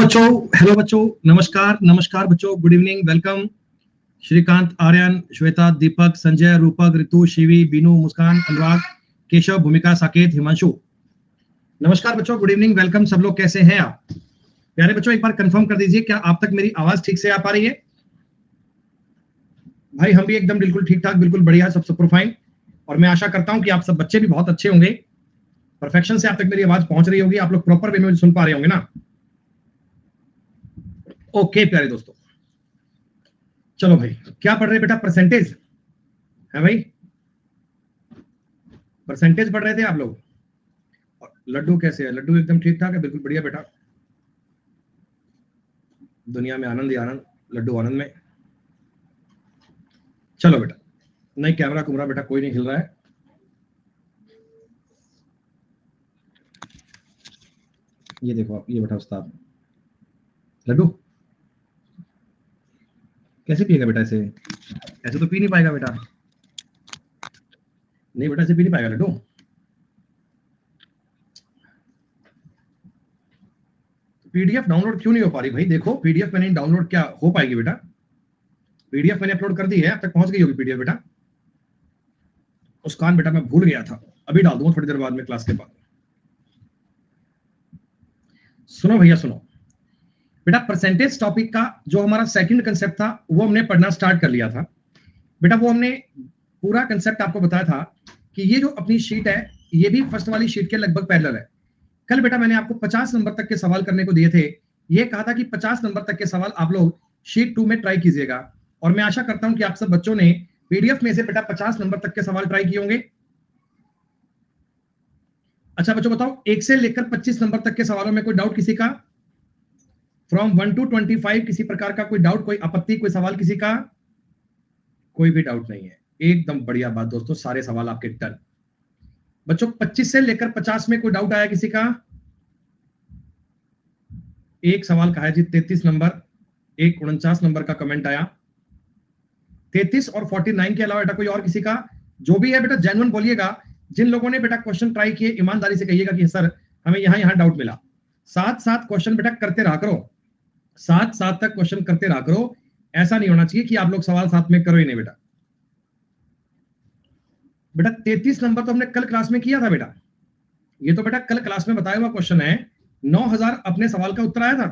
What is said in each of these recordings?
Hello बच्चों, नमस्कार नमस्कार बच्चों, good evening, welcome. Shrikant, Aryan, Shweta, Deepak, Sanjay, Rupak, Ritu, Shivi, Binu, मुस्कान, अनुराग, केशव, भूमिका, साकेत, हिमांशु। नमस्कार बच्चों, गुड इवनिंग, वेलकम। सब लोग कैसे हैं आप? प्यारे बच्चों, एक बार कंफर्म कर दीजिए, क्या आप तक मेरी आवाज ठीक से आ पा रही है? भाई हम भी एकदम बिल्कुल ठीक ठाक, बिल्कुल बढ़िया, सब सुपर फाइन। और मैं आशा करता हूं कि आप सब बच्चे भी बहुत अच्छे होंगे, परफेक्शन से आप तक मेरी आवाज पहुंच रही होगी, आप लोग प्रॉपर वे में सुन पा रहे होंगे ना? ओके प्यारे दोस्तों, चलो भाई, क्या पढ़ रहे बेटा? परसेंटेज है भाई, परसेंटेज पढ़ रहे थे आप लोग। लड्डू कैसे है? लड्डू एकदम ठीक ठाक है, बिल्कुल बढ़िया बेटा। दुनिया में आनंद ही आनंद, लड्डू आनंद में। चलो बेटा, नहीं कैमरा कुमरा बेटा कोई नहीं हिल रहा है। ये देखो आप, ये बेटा उस्ताद लड्डू कैसे पिएगा बेटा? ऐसे ऐसे तो पी नहीं पाएगा बेटा। नहीं बेटा, ऐसे पी नहीं पाएगा लड्डू। पीडीएफ डाउनलोड क्यों नहीं हो पा रही भाई? देखो पीडीएफ मैंने डाउनलोड, क्या हो पाएगी बेटा? पीडीएफ मैंने अपलोड कर दी है, अब तक पहुंच गई होगी पीडीएफ बेटा। मुस्कान बेटा मैं भूल गया था, अभी डाल दूंगा थोड़ी देर बाद में, क्लास के बाद। सुनो भैया सुनो बेटा, परसेंटेज टॉपिक का जो हमारा सेकंड कंसेप्ट था वो हमने पढ़ना स्टार्ट कर लिया था बेटा। वो हमने पूरा कंसेप्ट आपको बताया था कि ये जो अपनी शीट है ये भी फर्स्ट वाली शीट के लगभग पैरेलल है। कल बेटा मैंने आपको 50 नंबर तक के सवाल करने को दिए थे, ये कहा था कि 50 नंबर तक के सवाल आप लोग शीट 2 में ट्राई कीजिएगा। और मैं आशा करता हूं कि आप सब बच्चों ने पीडीएफ में से बेटा 50 नंबर तक के सवाल ट्राई किए होंगे। अच्छा बच्चों बताओ, 1 से लेकर 25 नंबर तक के सवालों में कोई डाउट किसी का? फ्रॉम 1 to 25 किसी प्रकार का कोई डाउट, कोई आपत्ति, कोई सवाल किसी का? कोई भी डाउट नहीं है, एकदम बढ़िया बात दोस्तों, सारे सवाल आपके डन। बच्चों 25 से लेकर 50 में कोई डाउट आया किसी का? एक सवाल का है जी 33 नंबर, एक 49 नंबर का कमेंट आया। 33 और 49 के अलावा बेटा कोई और किसी का? जो भी है बेटा जेन्युइन बोलिएगा। जिन लोगों ने बेटा क्वेश्चन ट्राई किए ईमानदारी से कहिएगा कि सर हमें यहाँ डाउट मिला। साथ साथ क्वेश्चन बेटा करते रहा करो, साथ साथ तक क्वेश्चन करते रहा करो। ऐसा नहीं होना चाहिए कि आप लोग सवाल साथ में करो ही नहीं बेटा। बेटा 33 नंबर तो हमने कल क्लास में किया था बेटा, ये तो बेटा कल क्लास में बताया हुआ क्वेश्चन है। 9000 अपने सवाल का उत्तर आया था,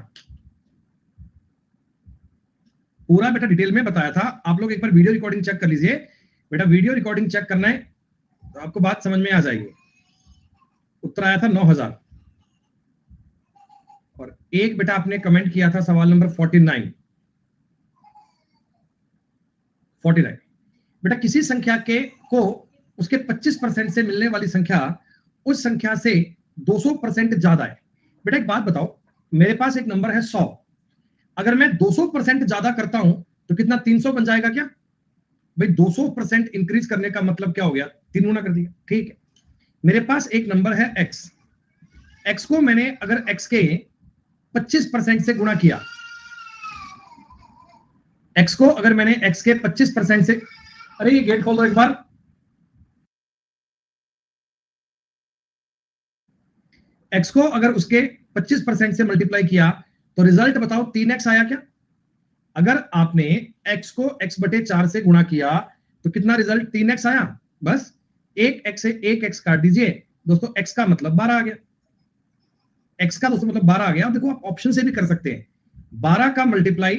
पूरा बेटा डिटेल में बताया था। आप लोग एक बार वीडियो रिकॉर्डिंग चेक कर लीजिए बेटा, वीडियो रिकॉर्डिंग चेक करना है तो आपको बात समझ में आ जाएगी। उत्तर आया था 9000। और एक बेटा आपने कमेंट किया था सवाल नंबर 49 बेटा, किसी संख्या के को उसके 25% से मिलने वाली संख्या उस संख्या से 200% ज्यादा है। बेटा एक बात बताओ, मेरे पास एक नंबर है 100, अगर मैं 200% ज्यादा करता हूं तो कितना? 300 बन जाएगा क्या भाई? 200% इंक्रीज करने का मतलब क्या हो गया? 3 गुना कर दिया, ठीक है। मेरे पास एक नंबर है x, x को मैंने अगर x के 25% से गुणा किया, x को अगर मैंने x के 25% से, अरे ये गेट खोल दो एक बार। x को अगर उसके 25% से मल्टीप्लाई किया तो रिजल्ट बताओ 3x आया क्या? अगर आपने x को x बटे 4 से गुणा किया तो कितना रिजल्ट? 3x आया। बस एक x से एक x काट दीजिए दोस्तों, x का मतलब 12 आ गया। x का दोस्तों मतलब 12 आ गया। देखो आप ऑप्शन से भी कर सकते हैं, 12 का मल्टीप्लाई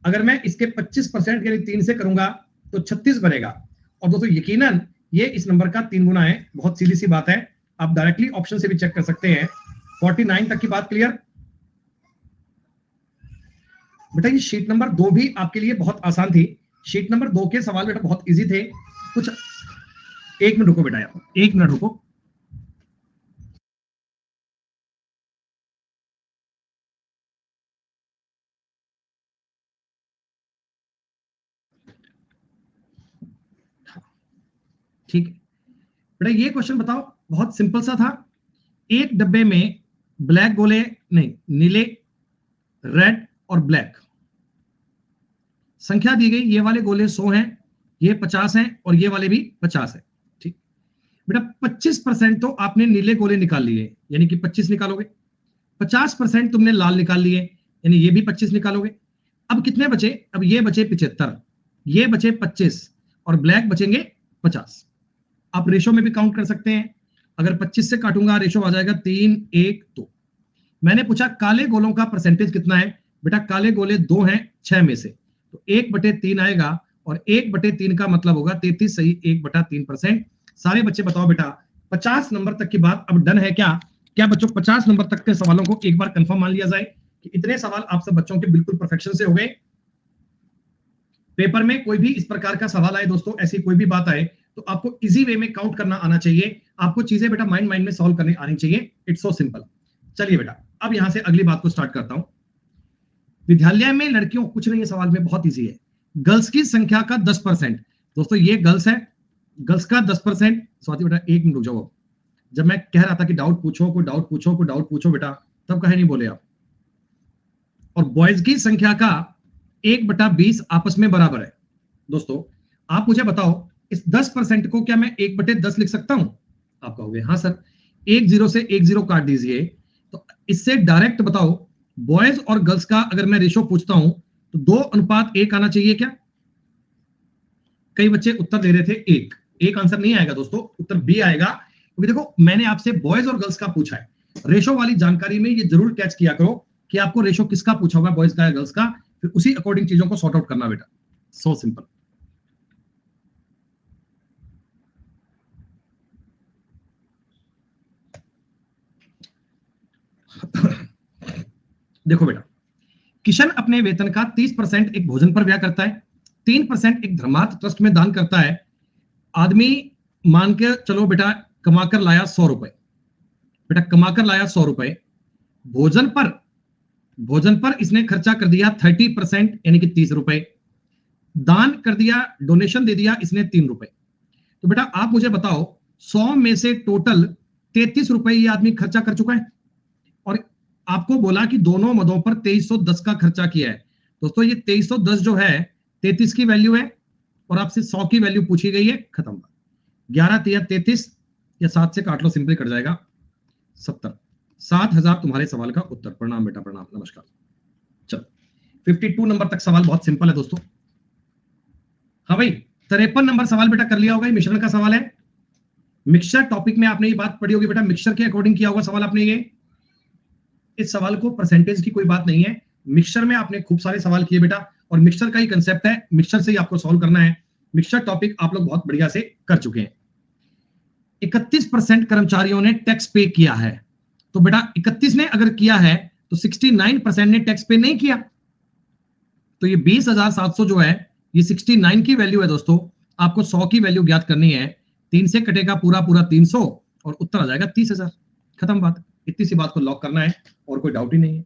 अगर मैं इसके 25% यानी 3 से करूंगा तो 36 बनेगा। और दोस्तों यकीनन ये इस नंबर का 3 गुना है, बहुत सीधी सी बात है। आप डायरेक्टली ऑप्शन से भी चेक कर सकते हैं। 49 तक की बात क्लियर? बेटा ये शीट नंबर 2 भी आपके लिए बहुत आसान थी। शीट नंबर 2 के सवाल बेटा बहुत इजी थे। कुछ एक मिनट रुको बेटा यार, एक मिनट रुको। ठीक है बेटा, ये क्वेश्चन बताओ, बहुत सिंपल सा था। एक डब्बे में ब्लैक गोले, नहीं नीले, रेड और ब्लैक संख्या दी गई। ये वाले गोले 100 हैं, ये 50 हैं और ये वाले भी 50 है। ठीक बेटा, 25% तो आपने नीले गोले निकाल लिए, यानी कि 25 निकालोगे। 50% तुमने लाल निकाल लिए, यानी ये भी 25 निकालोगे। अब कितने बचे, अब ये बचे 75, ये बचे 25 और ब्लैक बचेंगे 50। आप रेशो में भी काउंट कर सकते हैं। अगर 25 से काटूंगा रेशो आ जाएगा 3, 1, 2। मैंने पूछा काले गोलों का परसेंटेज कितना है, बेटा काले गोले 2 हैं 6 में से, तो 1/3 आएगा और 1/3 का मतलब होगा 33 सही 1/3%। सारे बच्चे बताओ बेटा 50 नंबर तक की बात अब डन है क्या? क्या बच्चों 50 नंबर तक के सवालों को एक बार कंफर्म मान लिया जाए कि इतने सवाल आप सब बच्चों के बिल्कुल परफेक्शन से हो गए? पेपर में कोई भी इस प्रकार का सवाल आए दोस्तों, ऐसी कोई भी बात आए, तो आपको इजी वे में काउंट करना आना चाहिए। आपको चीजें बेटा माइंड में सॉल्व करने आनी चाहिए। It's so simple. चलिए बेटा अब यहां से अगली बात को स्टार्ट करता हूं। विद्यालय में लड़कियों, कुछ नहीं है सवाल में, बहुत इजी है। गर्ल्स की संख्या का 10%। दोस्तों ये गर्ल्स है, गर्ल्स का 10%। स्वाति बेटा 1 मिनट रुक जाओ। जब मैं कह रहा था कि डाउट पूछो, कोई डाउट पूछो, कोई डाउट पूछो बेटा, तब कहे नहीं बोले आप। और बॉयज की संख्या का 1/20 आपस में बराबर है। दोस्तों आप मुझे बताओ इस 10% को क्या मैं 1/10 लिख सकता हूं? आप कहोगे हाँ सर। 1 0 से 1 0 काट दीजिए। तो इससे डायरेक्ट बताओ बॉयज और गर्ल्स का अगर मैं रेशो पूछता हूं तो 2:1 आना चाहिए क्या? कई बच्चे उत्तर दे रहे थे 1। एक आंसर नहीं आएगा दोस्तों, उत्तर बी आएगा। क्योंकि देखो मैंने आपसे बॉयज और गर्ल्स का पूछा है। रेशो वाली जानकारी में ये जरूर कैच किया करो कि आपको रेशो किसका पूछा हुआ है, बॉयज का या गर्ल्स का, फिर उसी अकॉर्डिंग चीजों को सॉर्ट आउट करना बेटा। So simple. देखो बेटा, किशन अपने वेतन का 30% एक भोजन पर व्यय करता है, 3% एक धर्मार्थ ट्रस्ट में दान करता है। आदमी मान के चलो बेटा कमाकर लाया 100 रुपए, बेटा कमाकर लाया 100 रुपए। भोजन पर इसने खर्चा कर दिया 30% यानी कि 30 रुपए। दान कर दिया, डोनेशन दे दिया इसने 3 रुपए। तो बेटा आप मुझे बताओ 100 में से टोटल 33 रुपए ये आदमी खर्चा कर चुका है। और आपको बोला कि दोनों मदों पर 2310 का खर्चा किया है। दोस्तों ये 2310 जो है 33 की वैल्यू है और आपसे 100 की वैल्यू पूछी गई है। खत्म बात। 11 3 33 या 7 से काट लो, सिंपली कट जाएगा 70। 7000 तुम्हारे सवाल का उत्तर। प्रणाम बेटा प्रणाम, नमस्कार। चलो 52 नंबर तक सवाल बहुत सिंपल है दोस्तों। हाँ भाई 53 नंबर सवाल बेटा कर लिया होगा, मिश्रण का सवाल है। मिक्सचर टॉपिक में आपने ये बात पढ़ी होगी बेटा, मिक्सचर के अकॉर्डिंग किया होगा सवाल आपने ये। इस सवाल को परसेंटेज की कोई बात नहीं है, मिक्सचर में आपने खूब सारे सवाल किए बेटा और मिक्सचर का ही कंसेप्ट है, मिक्सचर से ही आपको सॉल्व करना है। मिक्सचर टॉपिक आप लोग बहुत बढ़िया से कर चुके हैं। 31% कर्मचारियों ने टैक्स पे किया है। तो बेटा 31 ने अगर किया है तो 69% ने टैक्स पे नहीं किया। तो ये 20,700 जो है ये 69 की वैल्यू है दोस्तों। आपको 100 की वैल्यू ज्ञात करनी है। 3 से कटेगा पूरा पूरा 300 और उत्तर आ जाएगा 30,000। खत्म बात। इतनी सी बात को लॉक करना है और कोई डाउट ही नहीं है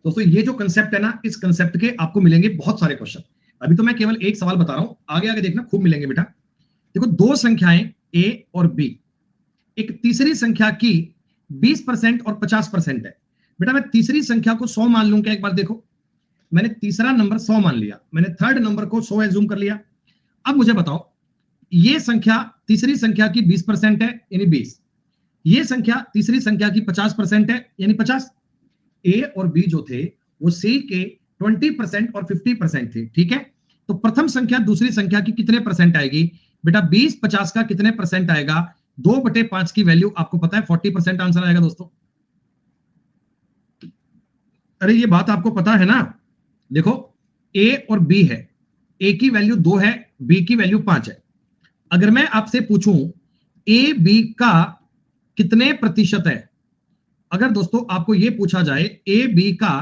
दोस्तों। ये जो कंसेप्ट है ना, इस कंसेप्ट के आपको मिलेंगे बहुत सारे क्वेश्चन। अभी तो मैं केवल एक सवाल बता रहा हूं, आगे आगे देखना खूब मिलेंगे बेटा। देखो दो संख्याएं a और b, एक तीसरी संख्या की 20% और 50% है। बेटा मैं तीसरी संख्या को 100 मान लूं क्या? एक बार देखो, मैंने तीसरा नंबर 100 मान लिया, मैंने थर्ड नंबर को 100 एज्यूम कर लिया। अब मुझे बताओ ये संख्या तीसरी संख्या की 20% है यानी 20, ये संख्या तीसरी संख्या की 50% है यानी 50। ए और बी जो थे वो सी के 20% और 50% थे, ठीक है। तो प्रथम संख्या दूसरी संख्या की कितने परसेंट आएगी? बेटा 20 50 का कितने परसेंट आएगा? 2/5 की वैल्यू आपको पता है 40% आंसर आएगा दोस्तों। अरे ये बात आपको पता है ना। देखो ए और बी है, ए की वैल्यू 2 है, बी की वैल्यू 5 है। अगर मैं आपसे पूछूं ए बी का कितने प्रतिशत है, अगर दोस्तों आपको यह पूछा जाए ए बी का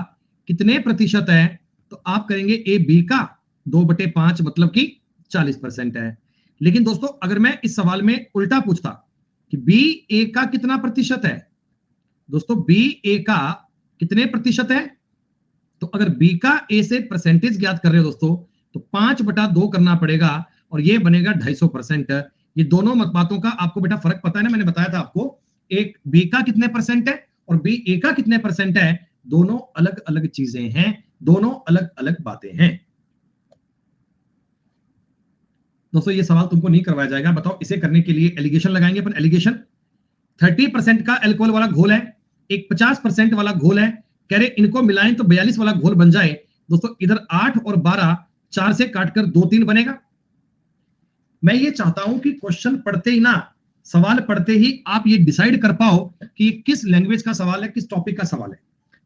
कितने प्रतिशत है, तो आप करेंगे ए बी का 2/5 मतलब कि 40% है। लेकिन दोस्तों अगर मैं इस सवाल में उल्टा पूछता कि बी ए का कितना प्रतिशत है, दोस्तों बी ए का कितने प्रतिशत है, तो अगर बी का ए से परसेंटेज ज्ञात कर रहे हो दोस्तों तो 5/2 करना पड़ेगा और ये बनेगा 250%। ये दोनों मत बातों का आपको बेटा फर्क पता है ना, मैंने बताया था आपको। एक बी का कितने परसेंट है और बी ए का कितने परसेंट है, दोनों अलग अलग चीजें हैं, दोनों अलग अलग बातें हैं दोस्तों। ये सवाल तुमको नहीं करवाया जाएगा। बताओ इसे करने के लिए एलिगेशन लगाएंगे अपन। एलिगेशन 30% का अल्कोहल वाला घोल है, एक 50% वाला घोल है, कह रहे इनको मिलाएं तो 42 वाला घोल बन जाए। दोस्तों इधर 8 और 12 4 से काटकर 2 3 बनेगा। मैं ये चाहता हूं कि क्वेश्चन पढ़ते ही ना, सवाल पढ़ते ही आप ये डिसाइड कर पाओ कि ये किस लैंग्वेज का सवाल है, किस टॉपिक का सवाल है।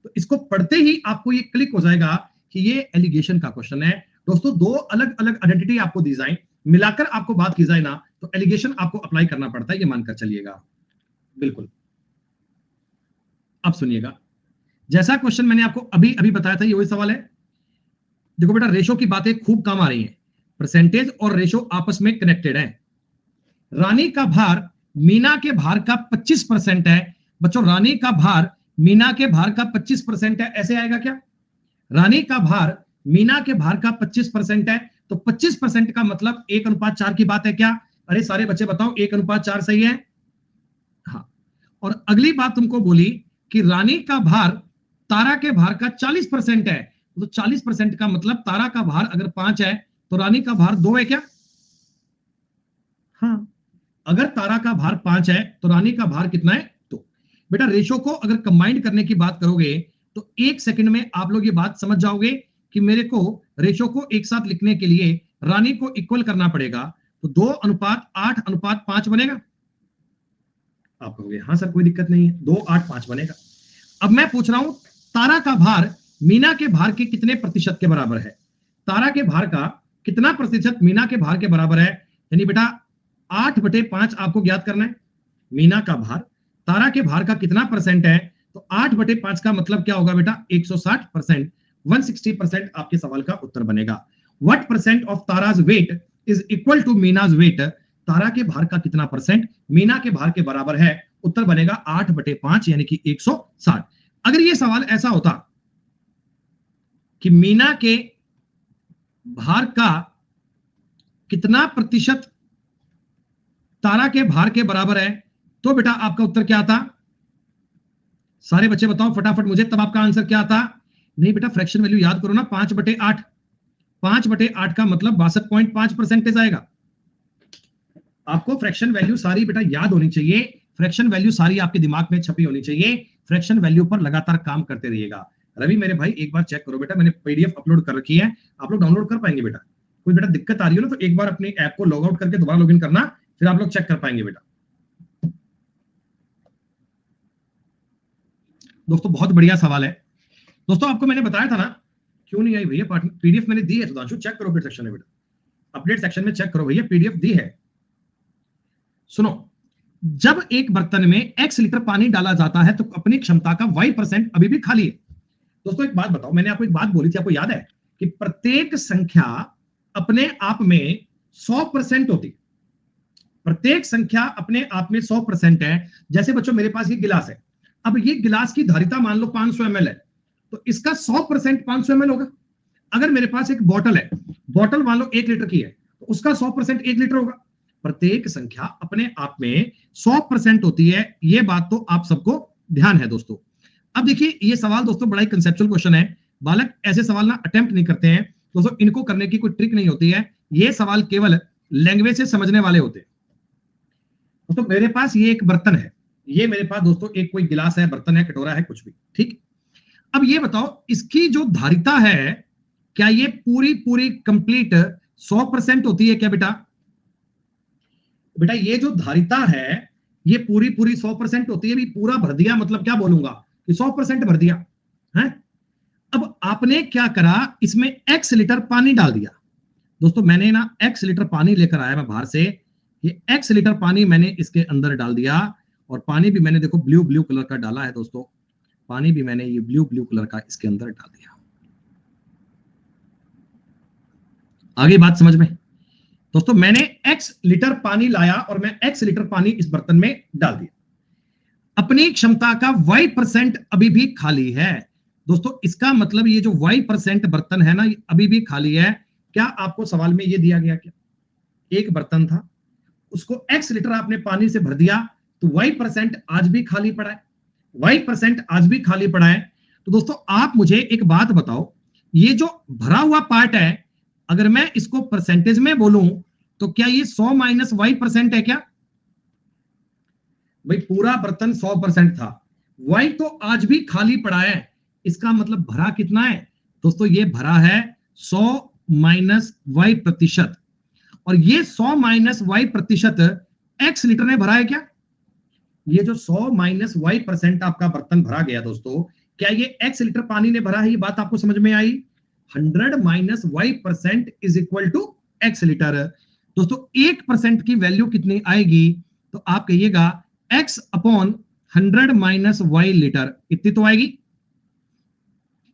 तो इसको पढ़ते ही आपको ये क्लिक हो जाएगा कि ये एलिगेशन का क्वेश्चन है। दोस्तों दो अलग अलग आइडेंटिटी आपको दी जाए, मिलाकर आपको बात की जाए ना, तो एलिगेशन आपको अप्लाई करना पड़ता है, ये मानकर चलिएगा। बिल्कुल। अब सुनिएगा, जैसा क्वेश्चन मैंने आपको अभी अभी बताया था, ये वही सवाल है। देखो बेटा, रेशो की बातें खूब काम आ रही हैं। परसेंटेज और रेशो आपस में कनेक्टेड है। रानी का भार मीना के भार का 25% है। बच्चों रानी का भार मीना के भार का 25% है, ऐसे आएगा क्या? रानी का भार मीना के भार का 25% है, तो 25% का मतलब 1:4 की बात है क्या? अरे सारे बच्चे बताओ, 1:4 सही है? हाँ। और अगली बात तुमको बोली कि रानी का भार तारा के भार का 40% है, तो 40% का मतलब तारा का भार अगर 5 है तो रानी का भार 2 है क्या? हाँ। अगर तारा का भार 5 है तो रानी का भार कितना है? 2। बेटा रेशो को अगर कंबाइंड करने की बात करोगे तो 1 सेकंड में आप लोग ये बात समझ जाओगे कि मेरे को रेशो को एक साथ लिखने के लिए रानी को इक्वल करना पड़ेगा, तो 2:8:5 बनेगा। आप कहोगे हाँ सर कोई दिक्कत नहीं है, 2:8:5 बनेगा। अब मैं पूछ रहा हूं तारा का भार मीना के भार के कितने प्रतिशत के बराबर है? तारा के भार का कितना प्रतिशत मीना के भार के बराबर है? यानी बेटा 8/5 आपको ज्ञात करना है। मीना का भार तारा के भार का कितना परसेंट है? तो 8/5 का मतलब क्या होगा बेटा? 160%। 160% आपके सवाल का उत्तर बनेगा। What percent of Tara's weight is equal to Meena's weight? Tara के भार का कितना परसेंट मीना के भार के बराबर है? उत्तर बनेगा 8/5 यानी कि 160। अगर ये सवाल ऐसा होता कि मीना के भार का कितना प्रतिशत तारा के भार के बराबर है, तो बेटा आपका उत्तर क्या आता? सारे बच्चे बताओ फटाफट मुझे, तब आपका आंसर क्या आता? नहीं बेटा फ्रैक्शन वैल्यू याद करो ना, 5/8। 5/8 का मतलब 62.5% आएगा। आपको फ्रैक्शन वैल्यू सारी बेटा याद होनी चाहिए, फ्रैक्शन वैल्यू सारी आपके दिमाग में छपी होनी चाहिए। फ्रैक्शन वैल्यू पर लगातार काम करते रहिएगा। रवि मेरे भाई एक बार चेक करो बेटा, मैंने पीडीएफ अपलोड कर रखी है, आप लोग डाउनलोड कर पाएंगे बेटा? कोई बेटा दिक्कत आ रही हो ना तो एक बार अपनी ऐप को लॉग आउट करके दोबारा लॉगिन करना, फिर आप लोग चेक कर पाएंगे बेटा। दोस्तों बहुत बढ़िया सवाल है। दोस्तों आपको मैंने बताया था ना, क्यों नहीं आई भैया पीडीएफ मैंने दी है, सुधांशु चेक करो अपडेट सेक्शन में बेटा, अपडेट सेक्शन में चेक करो भैया, पीडीएफ दी है। सुनो, जब एक बर्तन में x लीटर पानी डाला जाता है तो अपनी क्षमता का y% अभी भी खाली है। दोस्तों एक बात बताओ, मैंने आपको एक बात बोली थी, आपको याद है कि प्रत्येक संख्या अपने आप में 100% होती है। प्रत्येक संख्या अपने आप में 100% है। जैसे बच्चों मेरे पास ये गिलास है, अब ये गिलास की धारिता मान लो 500 ml है, तो इसका 100% 500 ml होगा। अगर मेरे पास एक बॉटल है, बॉटल मान लो 1 लीटर की है, तो उसका 100% 1 लीटर होगा। प्रत्येक संख्या अपने आप में 100% होती है, ये बात तो आप सबको ध्यान है दोस्तों। अब देखिए ये सवाल दोस्तों बड़ा ही कंसेप्चुअल क्वेश्चन है। बालक ऐसे सवाल ना अटेम्प्ट नहीं करते हैं दोस्तों, इनको करने की कोई ट्रिक नहीं होती है, ये सवाल केवल लैंग्वेज से समझने वाले होते हैं। दोस्तों मेरे पास ये एक बर्तन है, ये मेरे पास दोस्तों एक कोई गिलास है, बर्तन है, कटोरा है, कुछ भी ठीक। अब ये बताओ इसकी जो धारिता है, क्या ये पूरी पूरी कंप्लीट 100% होती है क्या बेटा? बेटा ये जो धारिता है ये पूरी पूरी 100% होती है। भी पूरा भर दिया मतलब क्या बोलूंगा कि 100% भर दिया है। अब आपने क्या करा, इसमें x लीटर पानी डाल दिया। दोस्तों मैंने ना x लीटर पानी लेकर आया मैं बाहर से, ये x लीटर पानी मैंने इसके अंदर डाल दिया, और पानी भी मैंने देखो ब्लू ब्लू कलर का डाला है दोस्तों, पानी भी मैंने ये ब्लू ब्लू कलर का इसके अंदर डाल दिया। आगे बात समझ में? दोस्तों मैंने x लीटर पानी लाया और मैं x लीटर पानी इस बर्तन में डाल दिया। अपनी क्षमता का y% अभी भी खाली है। दोस्तों इसका मतलब ये जो y% बर्तन है ना, ये अभी भी खाली है। क्या आपको सवाल में ये दिया गया क्या? एक बर्तन था, उसको x लीटर आपने पानी से भर दिया, तो y% आज भी खाली पड़ा है, y% आज भी खाली पड़ा है। तो दोस्तों आप मुझे एक बात बताओ, ये जो भरा हुआ पार्ट है, अगर मैं इसको परसेंटेज में बोलूं तो क्या ये 100 - y% है क्या? भाई पूरा बर्तन 100% था, y तो आज भी खाली पड़ा है, इसका मतलब भरा कितना है दोस्तों, ये भरा है 100 माइनस y प्रतिशत, और ये 100 माइनस y प्रतिशत x लीटर में भरा है क्या? ये जो 100 माइनस y% आपका बर्तन भरा गया दोस्तों, क्या ये x लीटर पानी ने भरा है? ये बात आपको समझ में आई? 100 minus y% is equal to x litre. दोस्तों 1% की वैल्यू कितनी आएगी? तो आप कहिएगा x upon 100 minus y litre, इतनी तो आएगी।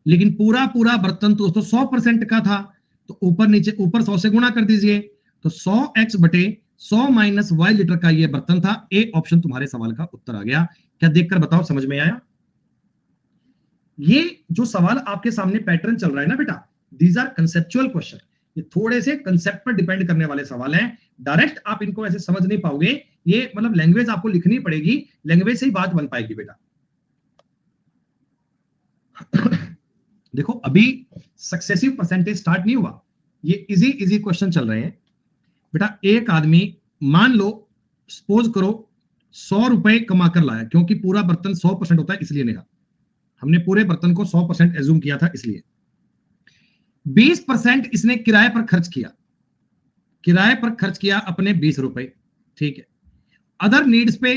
लेकिन पूरा पूरा बर्तन तो दोस्तों 100% का था, तो ऊपर नीचे, ऊपर 100 से गुणा कर दीजिए, तो 100x बटे 100 माइनस y लीटर का ये बर्तन था। ए ऑप्शन तुम्हारे सवाल का उत्तर आ गया। क्या देखकर बताओ समझ में आया? ये जो सवाल आपके सामने पैटर्न चल रहा है ना बेटा, दीज आर कंसेप्चुअल क्वेश्चन, ये थोड़े से कंसेप्ट पर डिपेंड करने वाले सवाल हैं। डायरेक्ट आप इनको ऐसे समझ नहीं पाओगे, ये मतलब लैंग्वेज आपको लिखनी पड़ेगी, लैंग्वेज से ही बात बन पाएगी बेटा। देखो अभी सक्सेसिव परसेंटेज स्टार्ट नहीं हुआ, ये इजी इजी क्वेश्चन चल रहे हैं बेटा। एक आदमी मान लो, सपोज करो 100 रुपए कमा कर लाया, क्योंकि पूरा बर्तन 100% होता है इसलिए नहीं, हमने पूरे बर्तन को 100% एज्यूम किया था, इसलिए 20% इसने किराए पर खर्च किया, किराए पर खर्च किया अपने 20 रुपए, ठीक है। अदर नीड्स पे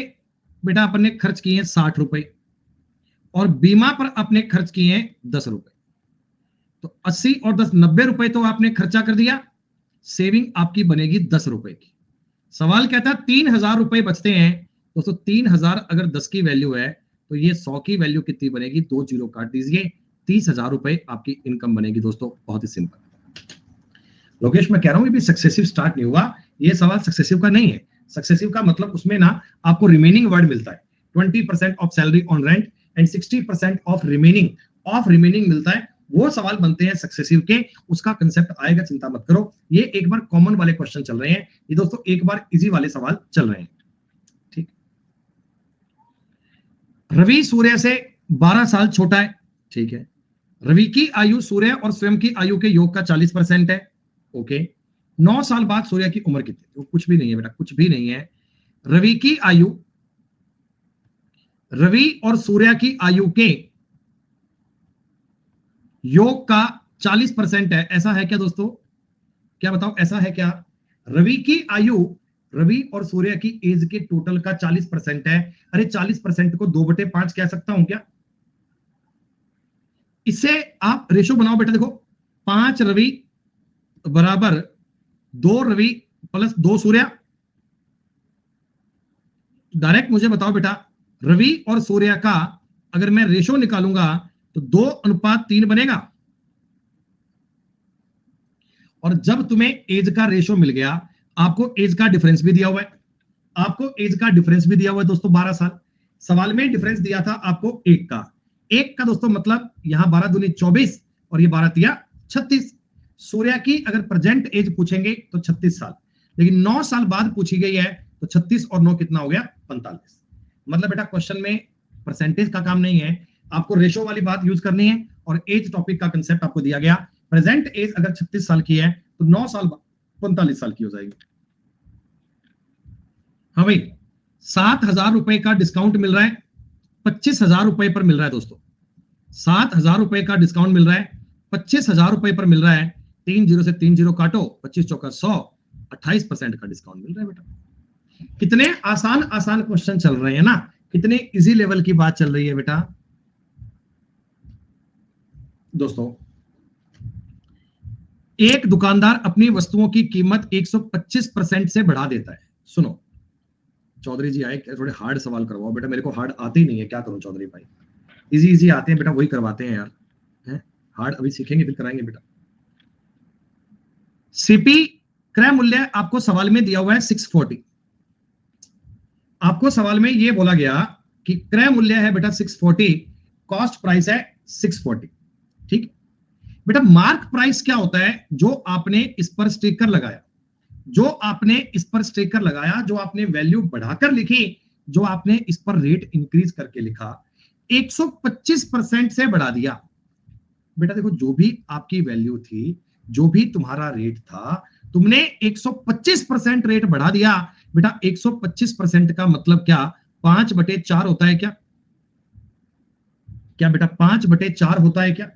बेटा अपने खर्च किए 60 रुपए, और बीमा पर आपने खर्च किए 10 रुपए, तो 80 और 10 90 रुपए तो आपने खर्चा कर दिया, सेविंग आपकी बनेगी 10 रुपए की। सवाल कहता है 3000 रुपए बचते हैं दोस्तों, 3000 अगर 10 की वैल्यू है तो ये 100 की वैल्यू कितनी बनेगी? 2 जीरो काट दीजिए, 30,000 रुपए आपकी इनकम बनेगी दोस्तों। बहुत ही सिंपल। लोकेश मैं कह रहा हूं ये भी सक्सेसिव स्टार्ट नहीं हुआ, ये सवाल सक्सेसिव का नहीं है। सक्सेसिव का मतलब उसमें ना आपको रिमेनिंग वर्ड मिलता है, 20% of salary on rent and 60% of remaining मिलता है, वो सवाल बनते हैं सक्सेसिव के, उसका कंसेप्ट आएगा, चिंता मत करो। ये एक बार कॉमन वाले क्वेश्चन चल रहे हैं, ये दोस्तों एक बार इजी वाले सवाल चल रहे हैं, ठीक। रवि सूर्य से 12 साल छोटा है, ठीक है। रवि की आयु सूर्य और स्वयं की आयु के योग का 40% है, ओके। 9 साल बाद सूर्य की उम्र कितनी? तो कुछ भी नहीं है बेटा, कुछ भी नहीं है। रवि की आयु, रवि और सूर्य की आयु के योग का 40% है, ऐसा है क्या दोस्तों? क्या बताओ, ऐसा है क्या? रवि की आयु, रवि और सूर्य की एज के टोटल का 40% है। अरे 40% को 2/5 कह सकता हूं क्या? इससे आप रेशो बनाओ बेटा, देखो 5 रवि बराबर 2 रवि प्लस 2 सूर्य। डायरेक्ट मुझे बताओ बेटा, रवि और सूर्य का अगर मैं रेशो निकालूंगा तो 2:3 बनेगा। और जब तुम्हें एज का रेशो मिल गया, आपको एज का डिफरेंस भी दिया हुआ है, आपको एज का डिफरेंस भी दिया हुआ है दोस्तों 12 साल। सवाल में डिफरेंस दिया था आपको 1 का दोस्तों, मतलब यहां 12 दूनी 24 और ये 12 तिया 36। सूर्य की अगर प्रेजेंट एज पूछेंगे तो 36 साल, लेकिन 9 साल बाद पूछी गई है तो 36 और 9 कितना हो गया? 45। मतलब बेटा क्वेश्चन में परसेंटेज का काम नहीं है, आपको रेशो वाली बात यूज करनी है, और एज टॉपिक का कंसेप्ट आपको दिया गया। प्रेजेंट एज अगर 36 साल की है तो 9 साल 45 साल की हो जाएगी। हाँ भाई, 7,000 रुपए का डिस्काउंट मिल रहा है, 25,000 रुपए पर मिल रहा है दोस्तों। 7,000 रुपए का डिस्काउंट मिल रहा है, 25,000 रुपए पर मिल रहा है। 3 जीरो से 3 जीरो काटो, 25 चौका 100, 28% का डिस्काउंट मिल रहा है बेटा। कितने आसान आसान क्वेश्चन चल रहे हैं ना, कितने इजी लेवल की बात चल रही है बेटा। दोस्तों एक दुकानदार अपनी वस्तुओं की कीमत 125% से बढ़ा देता है। सुनो चौधरी जी आए, थोड़े हार्ड सवाल करवाओ बेटा, मेरे को हार्ड आते ही नहीं है, क्या करूं चौधरी भाई, इजी इजी आते हैं बेटा, वही करवाते हैं यार, हैं हार्ड अभी सीखेंगे फिर कराएंगे बेटा। सीपी क्रय मूल्य आपको सवाल में दिया हुआ है 640, आपको सवाल में ये बोला गया कि क्रय मूल्य है बेटा 640, कॉस्ट प्राइस है 640, ठीक। बेटा मार्क प्राइस क्या होता है? जो आपने इस पर स्टिकर लगाया, जो आपने इस पर स्टिकर लगाया, जो आपने वैल्यू बढ़ाकर लिखी, जो आपने इस पर रेट इंक्रीज करके लिखा, 125% से बढ़ा दिया। बेटा देखो जो भी आपकी वैल्यू थी, जो भी तुम्हारा रेट था, तुमने 125% रेट बढ़ा दिया। बेटा 125% का मतलब क्या? 5/4 होता है क्या? क्या बेटा 5/4 होता है क्या?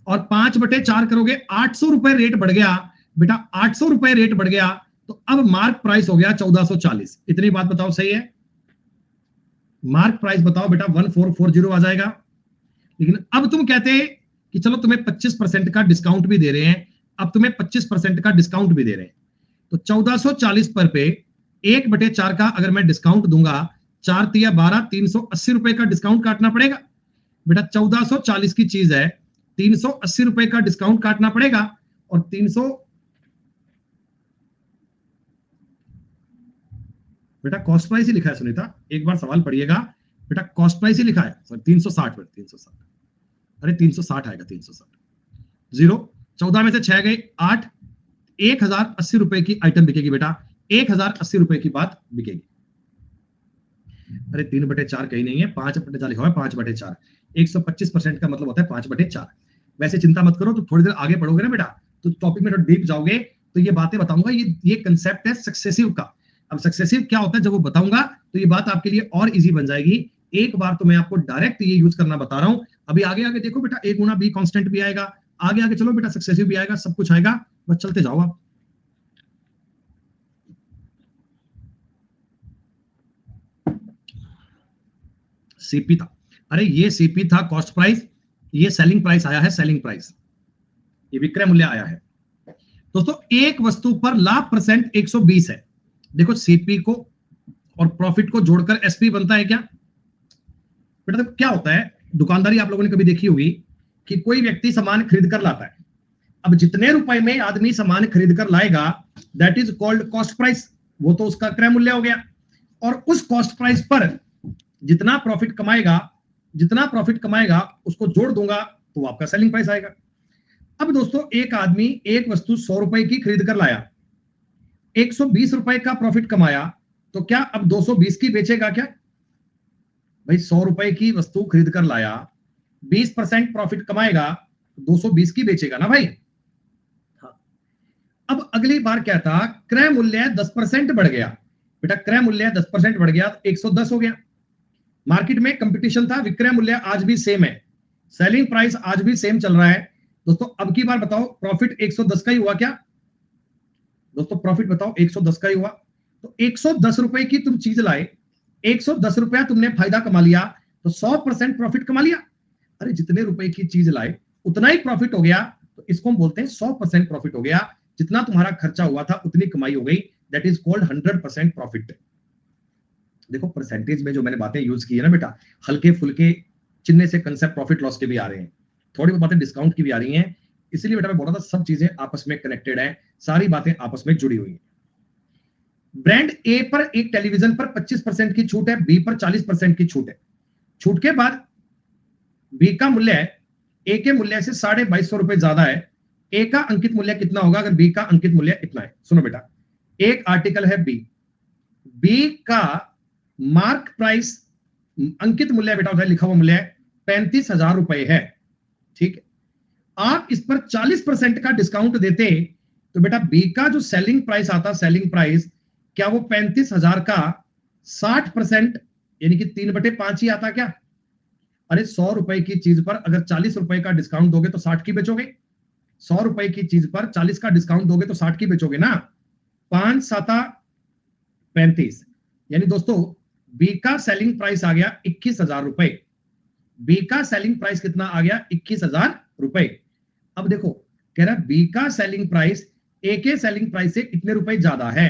और 5/4 करोगे, 800 रुपए रेट बढ़ गया बेटा, 800 रुपए रेट बढ़ गया, तो अब मार्क प्राइस हो गया 1440। इतनी बात बताओ, सही है? मार्क प्राइस बताओ बेटा 1440 आ जाएगा। लेकिन अब तुम कहते कि चलो तुम्हें 25% का डिस्काउंट भी दे रहे हैं, अब तुम्हें 25% का डिस्काउंट भी दे रहे हैं, तो 1440 पर पे 1/4 का अगर मैं डिस्काउंट दूंगा, 4 तिया 12, 380 रुपए का डिस्काउंट काटना पड़ेगा बेटा। 1440 की चीज है, 380 रुपए का डिस्काउंट काटना पड़ेगा, और 300 बेटा कॉस्ट प्राइस ही लिखा है सुनीता, एक बार सवाल पढ़िएगा बेटा, कॉस्ट प्राइस ही लिखा है सर, 360 बेटा, 360, अरे 360 आएगा, 360 जीरो, 14 में से 6 गए 8, 1080 रुपए की आइटम बिकेगी बेटा, 1080 रुपए की बात बिकेगी। अरे 3/4 कहीं नहीं है, 5/4 लिखा हुआ है, 5/4, 125% का मतलब होता है 5/4। वैसे चिंता मत करो, तो थोड़ी देर आगे पढ़ोगे ना बेटा, तो टॉपिक में डीप जाओगे, तो ये बातें बताऊंगा, ये कंसेप्ट है सक्सेसिव का। अब सक्सेसिव क्या होता है जब वो बताऊंगा, तो ये बात आपके लिए और इजी बन जाएगी। एक बार तो मैं आपको डायरेक्ट ये यूज करना बता रहा हूं, अभी आगे आगे देखो बेटा, A गुणा B कांस्टेंट भी आएगा, आगे आगे चलो बेटा, सक्सेसिव भी आएगा, सब कुछ आएगा, बस चलते जाओ आप। सीपी था, अरे ये सीपी था कॉस्ट प्राइस, ये सेलिंग प्राइस आया है, सेलिंग प्राइस, ये विक्रय मूल्य आया है। दोस्तों एक वस्तु पर लाभ परसेंट 120 है। देखो सीपी को और प्रॉफिट को जोड़कर एसपी बनता है क्या बेटा? तो क्या होता है, दुकानदारी आप लोगों ने कभी देखी होगी कि कोई व्यक्ति सामान खरीद कर लाता है, अब जितने रुपए में आदमी सामान खरीद कर लाएगा, that is called cost price, वो तो उसका क्रय मूल्य हो गया। और उस कॉस्ट प्राइस पर जितना प्रॉफिट कमाएगा, जितना प्रॉफिट कमाएगा उसको जोड़ दूंगा, तो आपका सेलिंग प्राइस आएगा। अब दोस्तों एक आदमी एक वस्तु 100 रुपए की खरीद कर लाया, 120 रुपए का प्रॉफिट कमाया, तो क्या अब 220 की बेचेगा क्या भाई? 100 रुपए की वस्तु खरीद कर लाया, 20% प्रॉफिट कमाएगा, 220 की बेचेगा ना भाई। हाँ। अब अगली बार क्या था, क्रय मूल्य 10% बढ़ गया बेटा, क्रय मूल्य 10% बढ़ गया, 110 हो गया। मार्केट में कंपटीशन था, विक्रय मूल्य आज भी सेम है, सेलिंग प्राइस आज भी सेम चल रहा है। दोस्तों अब की बार बताओ, प्रॉफिट 110 का ही हुआ क्या दोस्तों? प्रॉफिट बताओ 110 का ही हुआ। तो 110 रुपए की तुम चीज लाए, 110 रुपया तुमने फायदा कमा लिया, तो 100% प्रॉफिट कमा लिया। अरे जितने रुपए की चीज लाए उतना ही प्रॉफिट हो गया, तो इसको हम बोलते हैं 100% प्रॉफिट हो गया। जितना तुम्हारा खर्चा हुआ था उतनी कमाई हो गई, दैट इज कॉल्ड 100% प्रॉफिट। देखो परसेंटेज में जो मैंने बातें यूज की है ना बेटा, हल्के फुल्के चिन्ह से कंसेप्ट प्रॉफिट लॉस के भी आ रहे हैं, थोड़ी बहुत बातें डिस्काउंट की भी आ रही हैं, इसलिए बेटा मैं बोल रहा था सब चीजें आपस में कनेक्टेड है, सारी बातें आपस में जुड़ी हुई हैं। ब्रांड ए पर एक टेलीविजन पर 25% की छूट है, बी पर 40% की छूट है। छूट के बाद बी का मूल्य ए के मूल्य से 2250 रुपए ज्यादा है। ए का अंकित मूल्य कितना होगा अगर बी का अंकित मूल्य इतना है? सुनो बेटा, एक आर्टिकल है बी, बी का मार्क प्राइस अंकित मूल्य बेटा उधर लिखा हुआ मूल्य 35,000 रुपए है, ठीक है। आप इस पर 40% का डिस्काउंट देते तो बेटा बी का जो सेलिंग प्राइस आता, सेलिंग प्राइस, क्या वो 35,000 का 60% यानी कि 3/5 ही आता क्या? अरे 100 रुपए की चीज पर अगर 40 रुपए का डिस्काउंट दोगे तो 60 की बेचोगे, 100 रुपए की चीज पर 40 का डिस्काउंट दोगे तो 60 की बेचोगे ना। 5 7 35, यानी दोस्तों बी का सेलिंग प्राइस आ गया 21,000 रुपए। बी का सेलिंग प्राइस कितना आ गया? 21,000 रुपए। अब देखो कह रहा है बी का सेलिंग प्राइस ए के सेलिंग प्राइस से इतने रुपए ज्यादा है,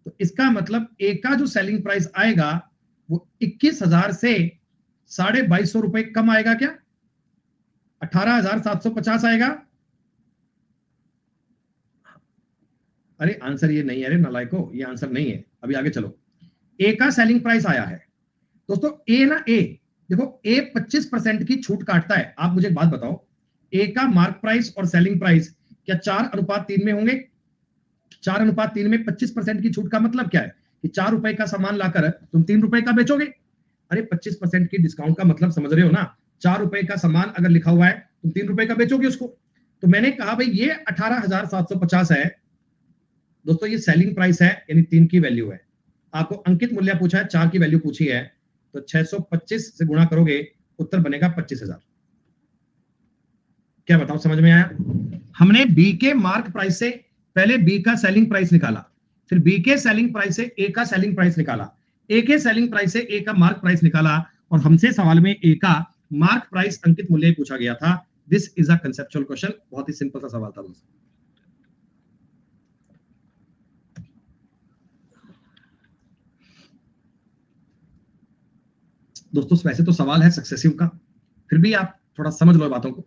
तो इसका मतलब ए का जो सेलिंग प्राइस आएगा वो 21,000 से 2250 रुपए कम आएगा क्या? 18,750 आएगा। अरे आंसर ये नहीं है, अरे नालायको, ये आंसर नहीं है। अभी आगे चलो, ए का सेलिंग प्राइस आया है दोस्तों, ए ना ए, देखो ए 25% की छूट काटता है। आप मुझे एक बात बताओ, ए का मार्क प्राइस और सेलिंग प्राइस क्या 4:3 में होंगे? 4:3 में 25% की छूट का मतलब क्या है कि 4 रुपए का सामान लाकर तुम 3 रुपए का बेचोगे। अरे 25% की डिस्काउंट का मतलब समझ रहे हो ना, 4 रुपए का सामान अगर लिखा हुआ है तुम 3 रुपए का बेचोगे उसको। तो मैंने कहा भाई ये 18,750 है दोस्तों, ये सेलिंग प्राइस है यानी 3 की वैल्यू है। आपको अंकित मूल्य पूछा है, 4 की वैल्यू पूछी है, तो 625 से गुणा करोगे उत्तर बनेगा 25,000। क्या बताओ, समझ में आया? हमने बी के मार्क प्राइस से पहले बी का सेलिंग प्राइस निकाला, फिर बी के सेलिंग प्राइस से ए का सेलिंग प्राइस निकाला, ए के सेलिंग प्राइस से ए का मार्क प्राइस निकाला, और हमसे सवाल में ए का मार्क प्राइस अंकित मूल्य पूछा गया था। This is a conceptual question, बहुत ही सिंपल सा सवाल था दोस्तों। वैसे तो सवाल है सक्सेसिव का, फिर भी आप थोड़ा समझ लो बातों को।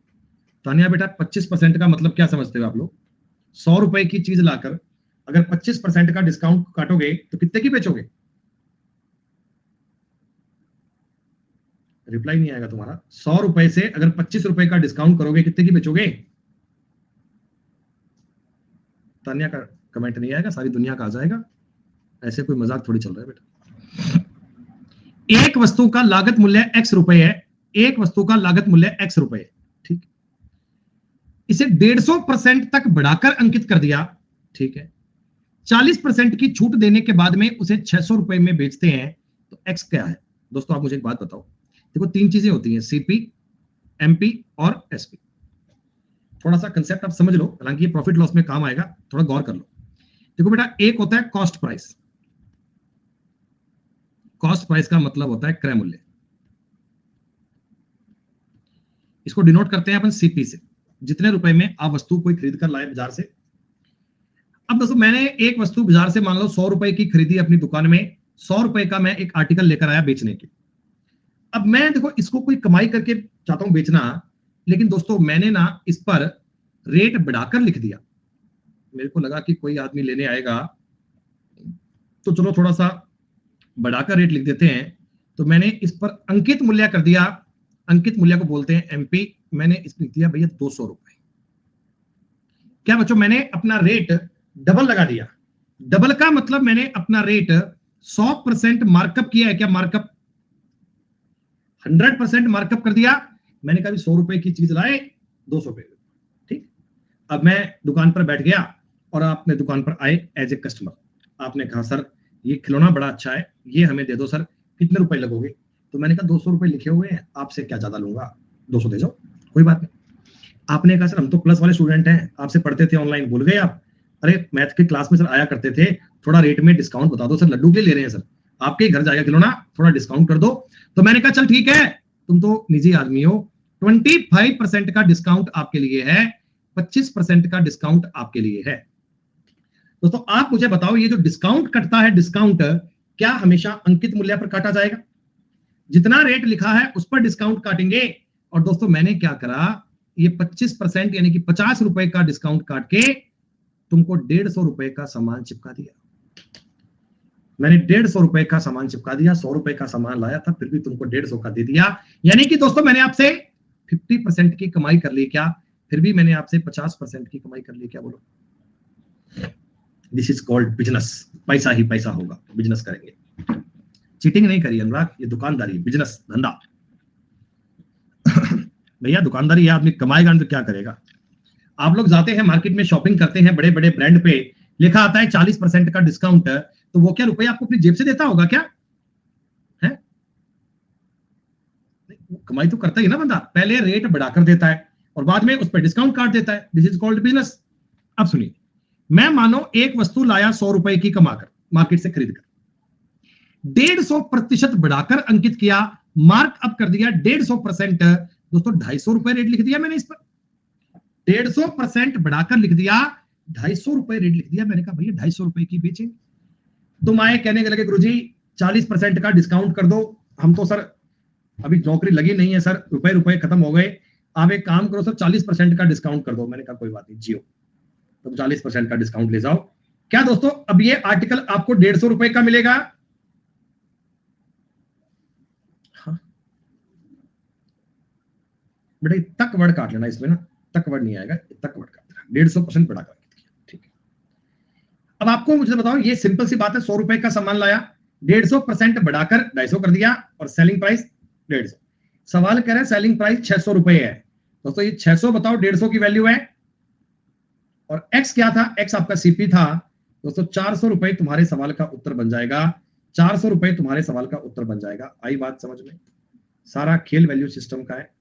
तानिया बेटा 25% का मतलब क्या समझते हो आप लोग? 100 रुपए की चीज लाकर अगर 25% का डिस्काउंट काटोगे तो कितने की बेचोगे? रिप्लाई नहीं आएगा तुम्हारा। 100 रुपए से अगर 25 रुपए का डिस्काउंट करोगे कितने की बेचोगे? तानिया का कमेंट नहीं आएगा, सारी दुनिया का आ जाएगा। ऐसे कोई मजाक थोड़ी चल रहा है बेटा। एक वस्तु का लागत मूल्य x रुपए है, एक वस्तु का लागत मूल्य x रुपए है, ठीक। इसे 150% तक बढ़ाकर अंकित कर दिया, ठीक है। 40% की छूट देने के बाद में उसे 600 रुपए में बेचते हैं, तो x क्या है? दोस्तों आप मुझे एक बात बताओ, देखो तीन चीजें होती हैं, सीपी, एमपी और एसपी। थोड़ा सा कंसेप्ट आप समझ लो, हालांकि ये प्रॉफिट लॉस में काम आएगा, थोड़ा गौर कर लो। देखो बेटा, एक होता है कॉस्ट प्राइस। कॉस्ट प्राइस का मतलब होता है क्रय मूल्य। इसको डिनोट करते हैं अपन सीपी से, जितने रुपए में आप वस्तु कोई खरीद कर लाए बाजार से। अब दोस्तों मैंने एक वस्तु बाजार से मान लो 100 रुपए की खरीदी अपनी दुकान में, 100 रुपए का मैं एक आर्टिकल लेकर आया बेचने के। अब मैं देखो इसको कोई कमाई करके चाहता हूं बेचना, लेकिन दोस्तों मैंने ना इस पर रेट बढ़ाकर लिख दिया। मेरे को लगा कि कोई आदमी लेने आएगा तो चलो थोड़ा सा बढ़ाकर रेट लिख देते हैं, तो मैंने इस पर अंकित मूल्य कर दिया। अंकित मूल्य को बोलते हैं एमपी। मैंने इस लिख दिया भैया 200 रुपए। क्या बच्चों, मैंने अपना रेट डबल लगा दिया। डबल का मतलब मैंने अपना रेट 100% मार्कअप किया है। क्या मार्कअप? 100% मार्कअप कर दिया। मैंने कहा 100 रुपए की चीज लाए 200 रुपए, ठीक। अब मैं दुकान पर बैठ गया और आपने दुकान पर आए एज ए कस्टमर। आपने कहा सर ये खिलौना बड़ा अच्छा है, ये हमें दे दो सर, कितने रुपए लगोगे? तो मैंने कहा 200 रुपए लिखे हुए हैं, आपसे क्या ज्यादा लूंगा, 200 दे जाओ, कोई बात नहीं। आपने कहा सर हम तो प्लस वाले स्टूडेंट हैं, आपसे पढ़ते थे ऑनलाइन, भूल गए आप? अरे मैथ की क्लास में सर आया करते थे, थोड़ा रेट में डिस्काउंट बता दो सर, लड्डू के ले रहे हैं सर, आपके घर जाएगा खिलौना, थोड़ा डिस्काउंट कर दो। तो मैंने कहा चल ठीक है, तुम तो निजी आदमी हो, 25% का डिस्काउंट आपके लिए है, 25% का डिस्काउंट आपके लिए है। दोस्तों आप मुझे बताओ, ये जो डिस्काउंट कटता है, डिस्काउंट क्या हमेशा अंकित मूल्य पर काटा जाएगा? जितना रेट लिखा है उस पर डिस्काउंट काटेंगे। और दोस्तों मैंने क्या करा, ये 25% यानी कि 50 रुपए का डिस्काउंट काट के तुमको 150 रुपए का सामान चिपका दिया। मैंने 150 रुपए का सामान चिपका दिया। 100 रुपए का सामान लाया था, फिर भी तुमको 150 का दे दिया। यानी कि दोस्तों मैंने आपसे 50% की कमाई कर ली। क्या? फिर भी मैंने आपसे 50% की कमाई कर ली। क्या बोलो? This is called business. पैसा ही पैसा होगा, बिजनेस करेंगे, चीटिंग नहीं करिए अनुराग, ये दुकानदारी, बिजनेस, धंधा। भैया दुकानदारी, ये आदमी कमाएगा तो क्या करेगा? आप लोग जाते हैं मार्केट में, शॉपिंग करते हैं, बड़े बड़े ब्रांड पे लिखा आता है 40% का डिस्काउंट, तो वो क्या रुपए आपको अपनी जेब से देता होगा क्या? है? कमाई तो करता ही ना बंदा, पहले रेट बढ़ाकर देता है और बाद में उस पर डिस्काउंट काट देता है। This is called business. अब सुनिए, मैं मानो एक वस्तु लाया 100 रुपए की कमाकर मार्केट से खरीद कर, 150% बढ़ाकर अंकित किया, मार्क अप कर दिया 150%। दोस्तों 250 रुपए रेट लिख दिया मैंने इस पर, 150% बढ़ाकर लिख दिया, 250 रुपए रेट लिख दिया। मैंने कहा भैया 250 रुपए की बेचे। तुम आए कहने के लगे गुरुजी 40% का डिस्काउंट कर दो। हम तो सर अभी नौकरी लगी नहीं है सर, रुपए रुपए खत्म हो गए, आप एक काम करो सर 40% का डिस्काउंट कर दो। मैंने कहा कोई बात नहीं, जियो, तुम 40% का डिस्काउंट ले जाओ। क्या दोस्तों, अब ये आर्टिकल आपको 150 रुपए का मिलेगा। हाँ बेटा, तक वर्ड काट लेना इसमें ना, तक वर्ड नहीं आएगा, तक वर्ड काट देना, 150% बढ़ा कर, ठीक है। अब आपको मुझे बताओ, ये सिंपल सी बात है, 100 रुपए का सामान लाया, 150% बढ़ाकर 250 कर दिया और सेलिंग प्राइस 150। सवाल कह रहे हैं सेलिंग प्राइस 600 रुपए है। दोस्तों ये 600 बताओ 150 की वैल्यू है, और x क्या था? x आपका सीपी था। दोस्तों 400 रुपए तुम्हारे सवाल का उत्तर बन जाएगा, 400 रुपए तुम्हारे सवाल का उत्तर बन जाएगा। आई बात समझ में? सारा खेल वैल्यू सिस्टम का है।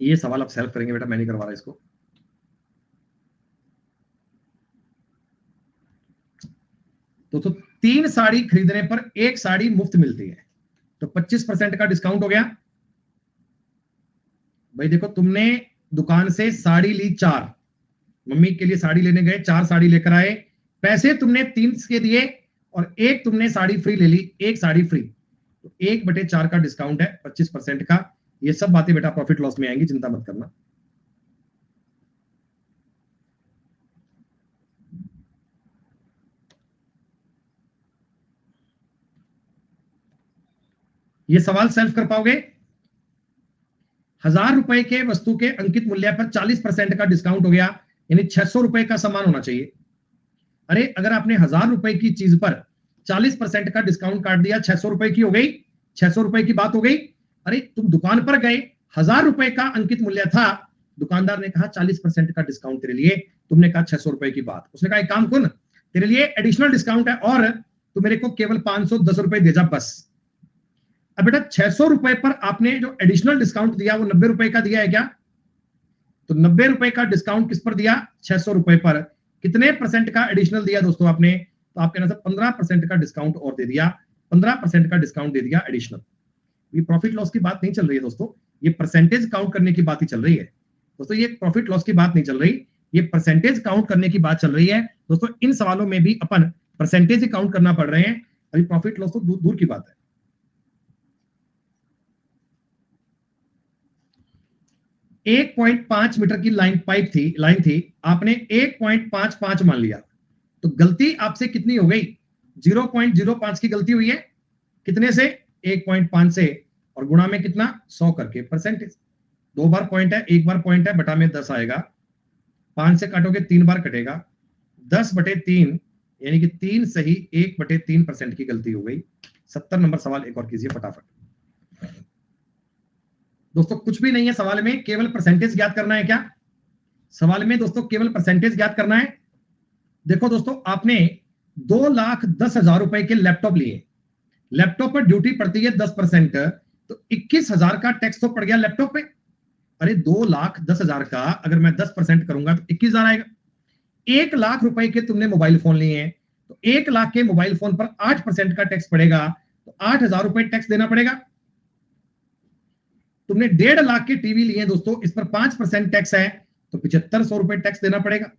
ये सवाल आप सेल्फ करेंगे बेटा, मैं नहीं करवा रहा इसको। तो 3 साड़ी खरीदने पर 1 साड़ी मुफ्त मिलती है, तो 25% का डिस्काउंट हो गया। भाई देखो, तुमने दुकान से साड़ी ली 4, मम्मी के लिए साड़ी लेने गए, 4 साड़ी लेकर आए, पैसे तुमने 3 के दिए और 1 तुमने साड़ी फ्री ले ली, 1 साड़ी फ्री, तो 1/4 का डिस्काउंट है 25% का। ये सब बातें बेटा प्रॉफिट लॉस में आएंगी, चिंता मत करना। ये सवाल सेल्फ कर पाओगे? 1000 रुपए के वस्तु के अंकित मूल्य पर 40% का डिस्काउंट हो गया, यानी 600 रुपए का सामान होना चाहिए। अरे अगर आपने 1000 रुपए की चीज पर 40% का डिस्काउंट काट दिया, 600 रुपए की हो गई, 600 रुपए की बात हो गई। अरे तुम दुकान पर गए, 1000 रुपए का अंकित मूल्य था, दुकानदार ने कहा 40% का डिस्काउंट तेरे लिए, तुमने कहा 600 रुपए की बात, उसने कहा एक काम कर, तेरे लिए एडिशनल डिस्काउंट है और तू मेरे को केवल 510 रुपए दे जा बस। अब बेटा 600 रुपए पर आपने जो एडिशनल डिस्काउंट दिया वो 90 रुपए का दिया है क्या? तो 90 रुपए का डिस्काउंट किस पर दिया? 600 रुपए पर। कितने परसेंट का एडिशनल दिया दोस्तों आपने? तो आपके ना 15% का डिस्काउंट और दे दिया, 15% का डिस्काउंट दे दिया एडिशनल। ये प्रॉफिट लॉस की बात नहीं चल रही है दोस्तों, ये परसेंटेज काउंट करने की बात ही चल रही है दोस्तों। ये प्रॉफिट लॉस की बात नहीं चल रही, ये परसेंटेज काउंट करने की बात चल रही है दोस्तों। इन सवालों में भी अपन परसेंटेज ही काउंट करना पड़ रहे हैं, अभी प्रॉफिट लॉस तो दूर की बात है। 1.5 मीटर की लाइन थी, आपने 1.55 मान लिया, तो गलती आपसे कितनी हो गई? 0.05 की गलती हुई है। कितने से? 1.5 से, और गुणा में कितना? 100 करके परसेंटेज। 2 बार पॉइंट है, 1 बार पॉइंट है, बटा में 10 आएगा। 5 से काटोगे 3 बार कटेगा, 10/3 यानी कि 3 सही 1/3% की गलती हो गई। 70 नंबर सवाल एक और कीजिए फटाफट दोस्तों। कुछ भी नहीं है सवाल में, केवल परसेंटेज ज्ञात करना है। क्या सवाल में दोस्तों? केवल परसेंटेज ज्ञात करना है। देखो दोस्तों, आपने 2,10,000 रुपए के लैपटॉप लिए, लैपटॉप पर ड्यूटी पड़ती है 10%, तो 21,000 का टैक्स तो पड़ गया लैपटॉप पे। अरे 2,10,000 का अगर मैं 10% करूंगा तो 21,000 आएगा। 1 लाख रुपए के तुमने मोबाइल फोन लिए हैं, तो 1 लाख के मोबाइल फोन पर 8% का टैक्स पड़ेगा, तो 8,000 रुपए टैक्स देना पड़ेगा। तुमने 1.5 लाख के टीवी लिए दोस्तों, इस पर 5% टैक्स है, तो 7500 रुपए टैक्स देना पड़ेगा।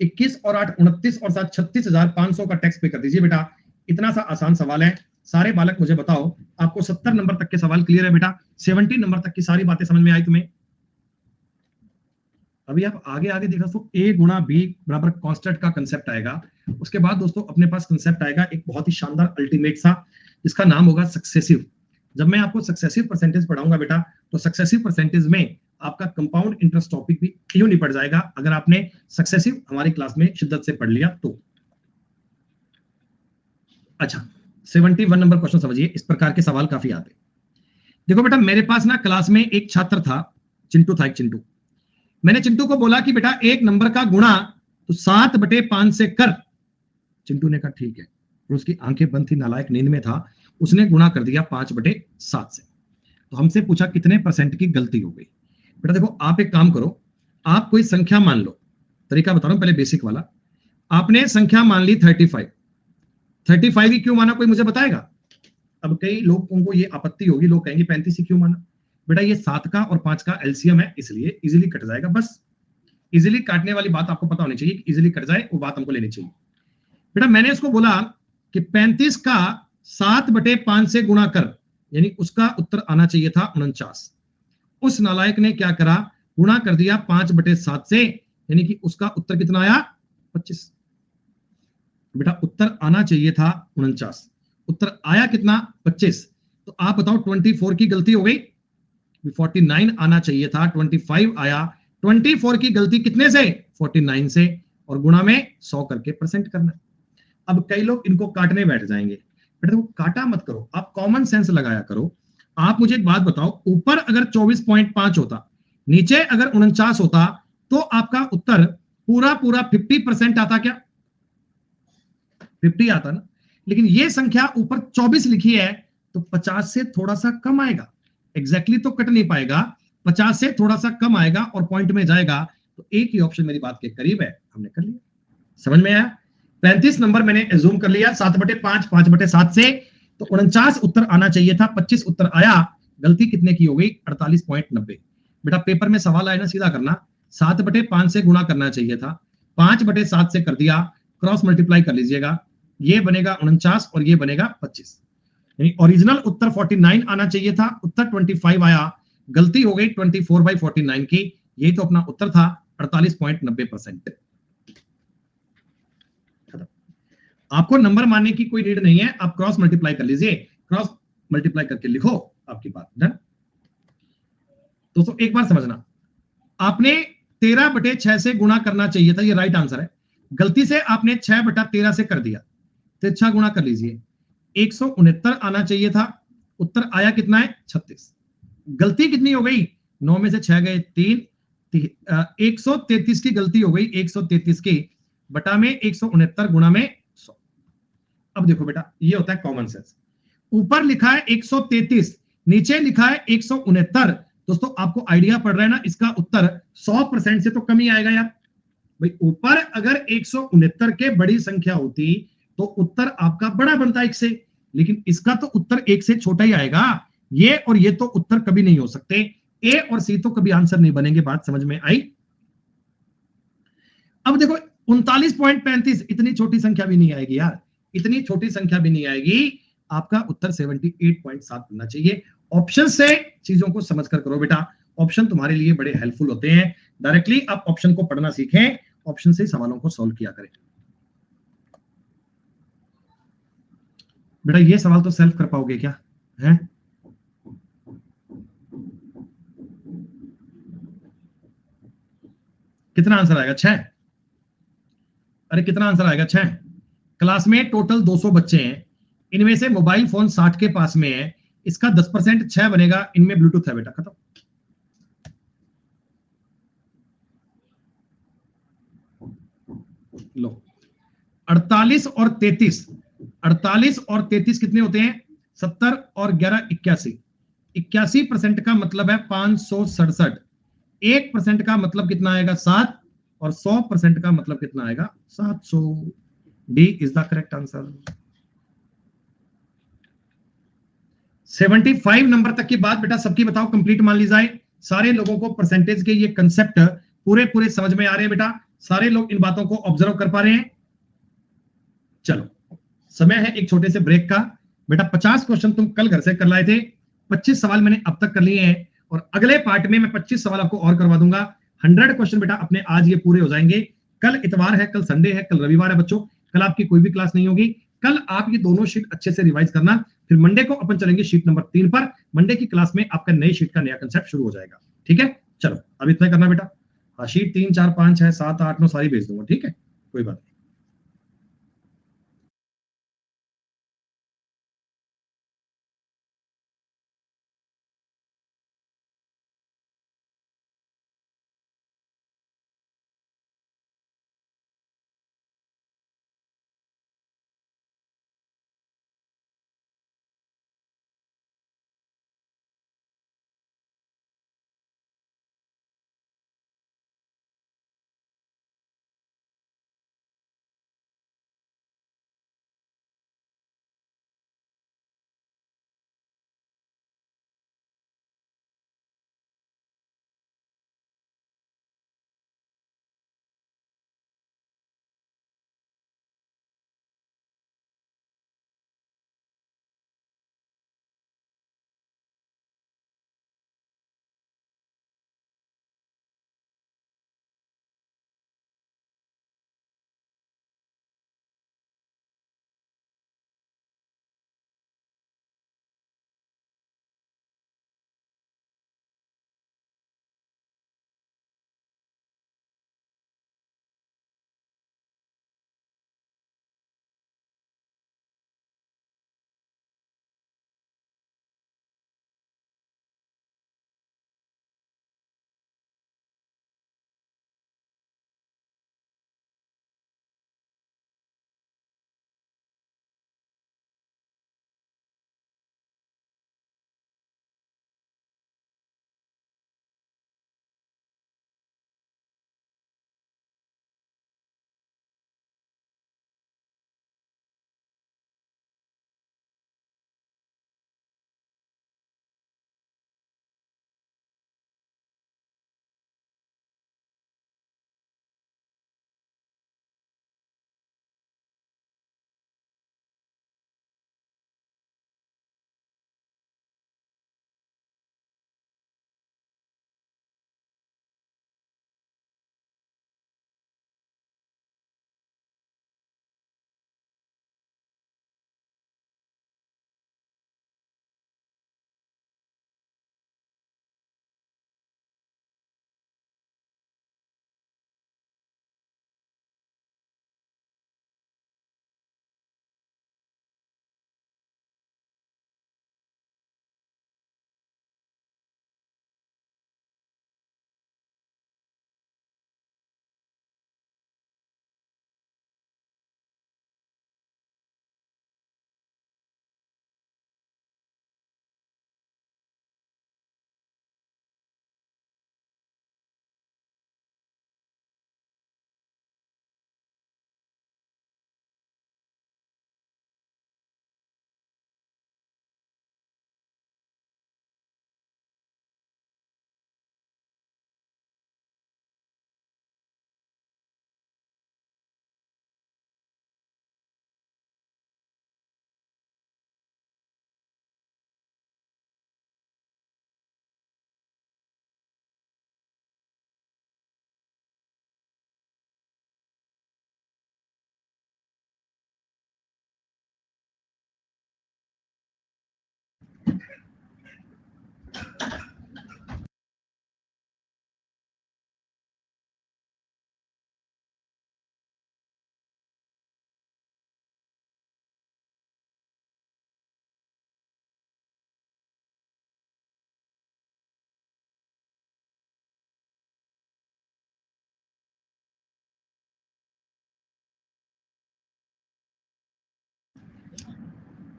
21 और 8 29 और 7 36,500 का टैक्स पे कर दीजिए बेटा। इतना सा आसान सवाल है। सारे बालक मुझे बताओ, आपको 70 नंबर तक के सवाल क्लियर है बेटा? 70 नंबर तक की सारी बातें समझ में आई तुम्हें? अभी आप आगे आगे देखा तो A गुणा B बराबर कांस्टेंट का कंसेप्ट आएगा। उसके बाद दोस्तों अपने पास कंसेप्ट आएगा एक बहुत ही शानदार अल्टीमेट सा, जिसका नाम होगा सक्सेसिव। जब मैं आपको सक्सेसिव परसेंटेज पढ़ाऊंगा बेटा, तो सक्सेसिव परसेंटेज में आपका कंपाउंड इंटरेस्ट टॉपिक भी क्यों नहीं पड़ जाएगा, अगर आपने सक्सेसिव हमारी क्लास में शिद्दत से पढ़ लिया तो। अच्छा 71 नंबर क्वेश्चन समझिए, इस प्रकार के सवाल काफी आते। देखो बेटा, मेरे पास ना क्लास में एक छात्र था, चिंटू था, एक चिंटू। मैंने चिंटू को बोला कि बेटा एक नंबर का गुणा तो 7/5 से कर। चिंटू ने कहा ठीक है, और उसकी आंखें बंद थी, नालायक नींद में था, उसने गुणा कर दिया 5/7 से। तो हमसे पूछा कितने परसेंट की गलती हो गई। बेटा देखो, आप एक काम करो, आप कोई संख्या मान लो, तरीका बता रहा हूं पहले बेसिक वाला। आपने संख्या मान ली 35 ही क्यों माना, कोई मुझे बताएगा? अब कई लोगों को ये आपत्ति होगी, लोग कहेंगे 35 ही क्यों माना। बेटा ये 7 का और 5 का एलसीएम है, इसलिए इजीली कट जाएगा। बस इजीली काटने वाली बात आपको पता होनी चाहिए, कि इजीली कट जाए वो बात हमको लेनी चाहिए। बेटा मैंने उसको बोला कि 35 का 7/5 से गुणा कर, यानी उसका उत्तर आना चाहिए था 49। उस नालायक ने क्या करा, गुणा कर दिया 5/7 से, यानी कि उसका उत्तर कितना आया? 25। बेटा उत्तर आना चाहिए था 49, उत्तर आया कितना? 25। तो आप बताओ 24 की गलती हो गई, 49 आना चाहिए था, 25 आया। 24 की गलती कितने से? 49 से, और गुणा में 100 करके परसेंट करना। अब कई लोग इनको काटने बैठ जाएंगे, बेटा देखो काटा मत करो, आप कॉमन सेंस लगाया करो। आप मुझे एक बात बताओ, ऊपर अगर 24.5 होता, नीचे अगर 49 होता, तो आपका उत्तर पूरा पूरा 50% आता क्या? 50 आता ना। लेकिन ये संख्या ऊपर 24 लिखी है, तो 50 से थोड़ा सा कम आएगा। एग्जैक्टली तो कट नहीं पाएगा, 50 से थोड़ा सा कम आएगा और पॉइंट में जाएगा। तो एक ही ऑप्शन मेरी बात के करीब है, हमने कर लिया। समझ में आया? 35 नंबर मैंने एज्यूम कर लिया, 7/5 5/7 से, तो 49 उत्तर आना चाहिए था, 25 उत्तर आया। गलती कितने की हो गई? 48.90। बेटा पेपर में सवाल आए ना, सीधा करना। 7/5 से गुणा करना चाहिए था, 5/7 से कर दिया, क्रॉस मल्टीप्लाई कर लीजिएगा, ये बनेगा 49 और ये बनेगा 25। यानी ओरिजिनल उत्तर 49 आना चाहिए था, उत्तर 25 आया। गलती हो गई 24/49 की। यही तो अपना उत्तर था, 48.90%। आपको नंबर मानने की कोई नीड नहीं है, आप क्रॉस मल्टीप्लाई कर लीजिए, क्रॉस मल्टीप्लाई करके लिखो, आपकी बात डन। दोस्तों एक बार समझना, आपने 13/6 से गुणा करना चाहिए था, ये राइट आंसर है। गलती से आपने 6/13 से कर दिया, तो अच्छा गुणा कर लीजिए, 169 आना चाहिए था, उत्तर आया कितना है? 36। गलती कितनी हो गई? 9 में से 6 गए 3, 133 की गलती हो गई, 133 की बटा में 169 गुणा में 100। अब देखो बेटा, ये होता है कॉमन सेंस। ऊपर लिखा है 133, नीचे लिखा है 169। दोस्तों आपको आइडिया पड़ रहा है ना, इसका उत्तर 100% से तो कम ही आएगा यार। भाई ऊपर अगर 169 के बड़ी संख्या होती, तो उत्तर आपका बड़ा बनता एक से, लेकिन इसका तो उत्तर एक से छोटा ही आएगा। ये और ये तो उत्तर कभी नहीं हो सकते, ए और सी तो कभी आंसर नहीं बनेंगे। बात समझ में आई? अब देखो 39.35, इतनी छोटी संख्या भी नहीं आएगी यार, इतनी छोटी संख्या भी नहीं आएगी। आपका उत्तर 78.7 बनना चाहिए। ऑप्शन से चीजों को समझकर करो बेटा, ऑप्शन तुम्हारे लिए बड़े हेल्पफुल होते हैं। डायरेक्टली आप ऑप्शन को पढ़ना सीखें, ऑप्शन से सवालों को सॉल्व किया करें। बेटा ये सवाल तो सेल्फ कर पाओगे क्या? है कितना आंसर आएगा? 6। अरे कितना आंसर आएगा? 6। क्लास में टोटल 200 बच्चे हैं, इनमें से मोबाइल फोन 60 के पास में है, इसका 10% 6 बनेगा, इनमें ब्लूटूथ है बेटा, खत्म। लो 48 और 33, 48 और 33 कितने होते हैं? 70 और 11 81। 81% का मतलब है 567। 1% का मतलब कितना आएगा? 7। और 100% का मतलब कितना आएगा? 700। D is the correct answer. 75 number तक की बात बेटा सबकी बताओ कंप्लीट मान ली जाए। सारे लोगों को परसेंटेज के ये कंसेप्ट पूरे पूरे समझ में आ रहे हैं बेटा? सारे लोग इन बातों को ऑब्जर्व कर पा रहे हैं? चलो समय है एक छोटे से ब्रेक का। बेटा 50 क्वेश्चन तुम कल घर से कर लाए थे, 25 सवाल मैंने अब तक कर लिए हैं, और अगले पार्ट में मैं 25 सवाल आपको और करवा दूंगा। 100 क्वेश्चन बेटा अपने आज ये पूरे हो जाएंगे। कल इतवार है, कल संडे है, कल रविवार है बच्चों, कल आपकी कोई भी क्लास नहीं होगी। कल आप ये दोनों शीट अच्छे से रिवाइज करना, फिर मंडे को अपन चलेंगे शीट नंबर 3 पर। मंडे की क्लास में आपका नई शीट का नया कंसेप्ट शुरू हो जाएगा। ठीक है, चलो अब इतना करना बेटा। हाँ, शीट 3 4 5 6 7 8 9 सारी भेज दूंगा, ठीक है, कोई बात नहीं।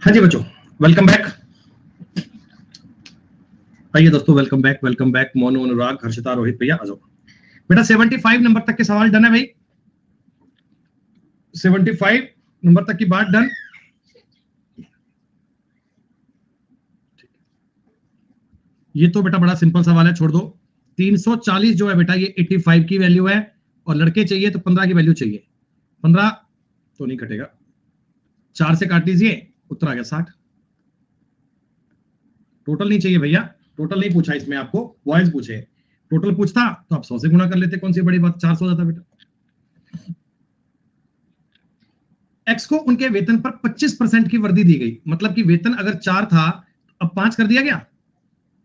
हाँ जी बच्चों, वेलकम बैक। आइए दोस्तों, वेलकम बैक। मोनू, अनुराग, हर्षिता, रोहित भैया आ जाओ बेटा। 75 नंबर तक के सवाल डन है भाई। 75 नंबर तक की बात डन। ये तो बेटा बड़ा सिंपल सवाल है, छोड़ दो। 340 जो है बेटा ये 85 की वैल्यू है, और लड़के चाहिए तो 15 की वैल्यू चाहिए। 15 तो नहीं कटेगा, 4 से काट लीजिए, उत्तर आ गया 60। टोटल नहीं चाहिए भैया, टोटल नहीं पूछा इसमें, आपको वॉइस पूछे। टोटल पूछता तो आप 100 से गुणा कर लेते, कौन सी बड़ी बात, 400 जाता बेटा। एक्स को उनके वेतन पर 25% की वृद्धि दी गई, मतलब कि वेतन अगर 4 था अब 5 कर दिया गया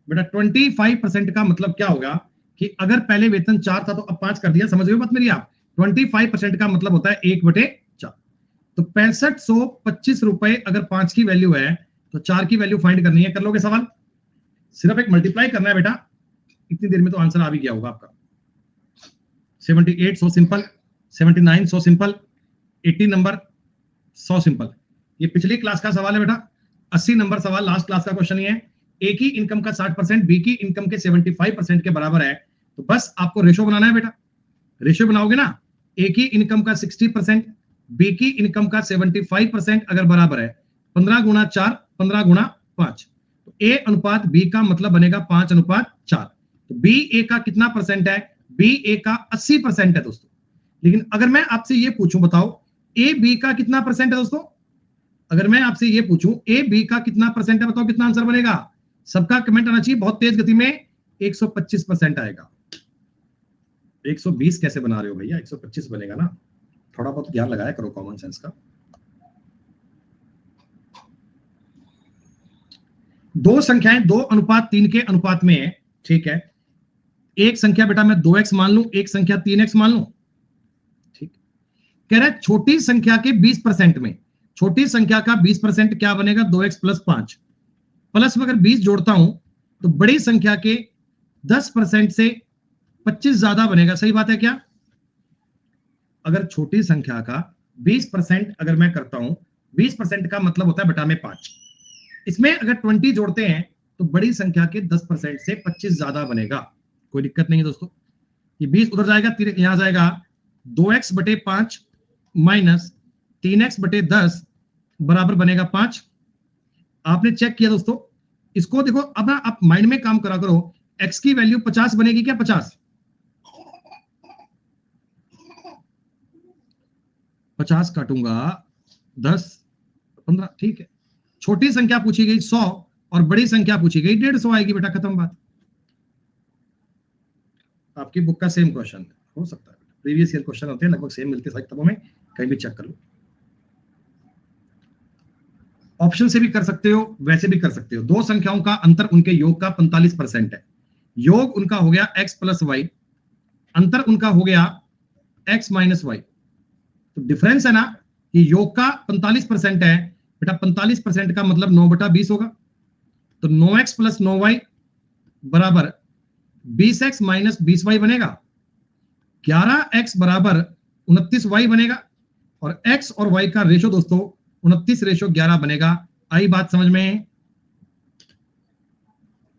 बेटा। 25% का मतलब क्या होगा कि अगर पहले वेतन 4 था तो अब 5 कर दिया। समझ रहे हो बात मेरी आप? 25% का मतलब होता है 1/4। तो 6525 रुपए अगर 5 की वैल्यू है तो 4 की वैल्यू फाइंड करनी है। कर लोगे सवाल? सिर्फ एक मल्टीप्लाई करना है बेटा, इतनी देर में तो आंसर आ भी गया होगा आपका। 78 100 सिंपल, 79 100 सिंपल, 80 नंबर 100 सिंपल। ये पिछली क्लास का सवाल है बेटा। 80 नंबर सवाल लास्ट क्लास का क्वेश्चन ही है। ए की इनकम का 60% बी की इनकम के 75% के बराबर है, तो बस आपको रेशो बनाना है बेटा। रेशो बनाओगे ना, ए की इनकम का 60%, बी की इनकम का 75% अगर बराबर है, 15 गुणा 4, 15 गुणा 5, तो ए अनुपात बी का मतलब बनेगा 5:4। तो बी ए का कितना परसेंट है? बी ए का 80% है दोस्तों। लेकिन अगर मैं आपसे ये पूछूं, बताओ ए बी का कितना परसेंट है दोस्तों? अगर मैं आपसे ये पूछूं ए बी का कितना परसेंट है, बताओ कितना आंसर बनेगा? सबका कमेंट आना चाहिए बहुत तेज गति में। 125% आएगा। 120 कैसे बना रहे हो भैया? 125 बनेगा ना, थोड़ा बहुत ज्ञान लगाया करो कॉमन सेंस का। दो संख्याएं 2:3 के अनुपात में है, ठीक है। एक संख्या बेटा मैं 2x मान लूं, एक संख्या 3x मान लूं, ठीक। कह रहा है छोटी संख्या के 20% में, छोटी संख्या का 20% क्या बनेगा? 2x + 5 प्लस में अगर 20 जोड़ता हूं तो बड़ी संख्या के 10% से 25 ज्यादा बनेगा। सही बात है क्या? अगर छोटी संख्या का 20% अगर मैं करता हूं, 20% का मतलब होता है बटा में 5। इसमें अगर 20 जोड़ते हैं तो बड़ी संख्या के 10% से 25 ज्यादा बनेगा। कोई दिक्कत नहीं है दोस्तों। ये 20 उधर जाएगा, यहां जाएगा 2x/5 माइनस 3x/10 बराबर बनेगा 5। आपने चेक किया दोस्तों, इसको देखो। अब आप माइंड में काम करा करो, x की वैल्यू 50 बनेगी क्या? 50 काटूंगा 10 15, ठीक है। छोटी संख्या पूछी गई 100 और बड़ी संख्या पूछी गई 150 आएगी बेटा, खत्म बात। आपकी बुक का सेम क्वेश्चन हो सकता है, प्रीवियस ईयर क्वेश्चन होते हैं लगभग सेम मिलते हैं सारी किताबों में, कहीं भी चेक कर लो। ऑप्शन से भी कर सकते हो, वैसे भी कर सकते हो। दो संख्याओं का अंतर उनके योग का 45% है। योग उनका हो गया x + y, अंतर उनका हो गया x - y। तो डिफरेंस है ना, ये योग का 45% है बेटा। 45% का मतलब 9/20 होगा। तो 9x + 9y बराबर 20x - 20y बनेगा। 11x बराबर 29y बनेगा। और x और y का रेशो दोस्तों 29:11 बनेगा। आई बात समझ में?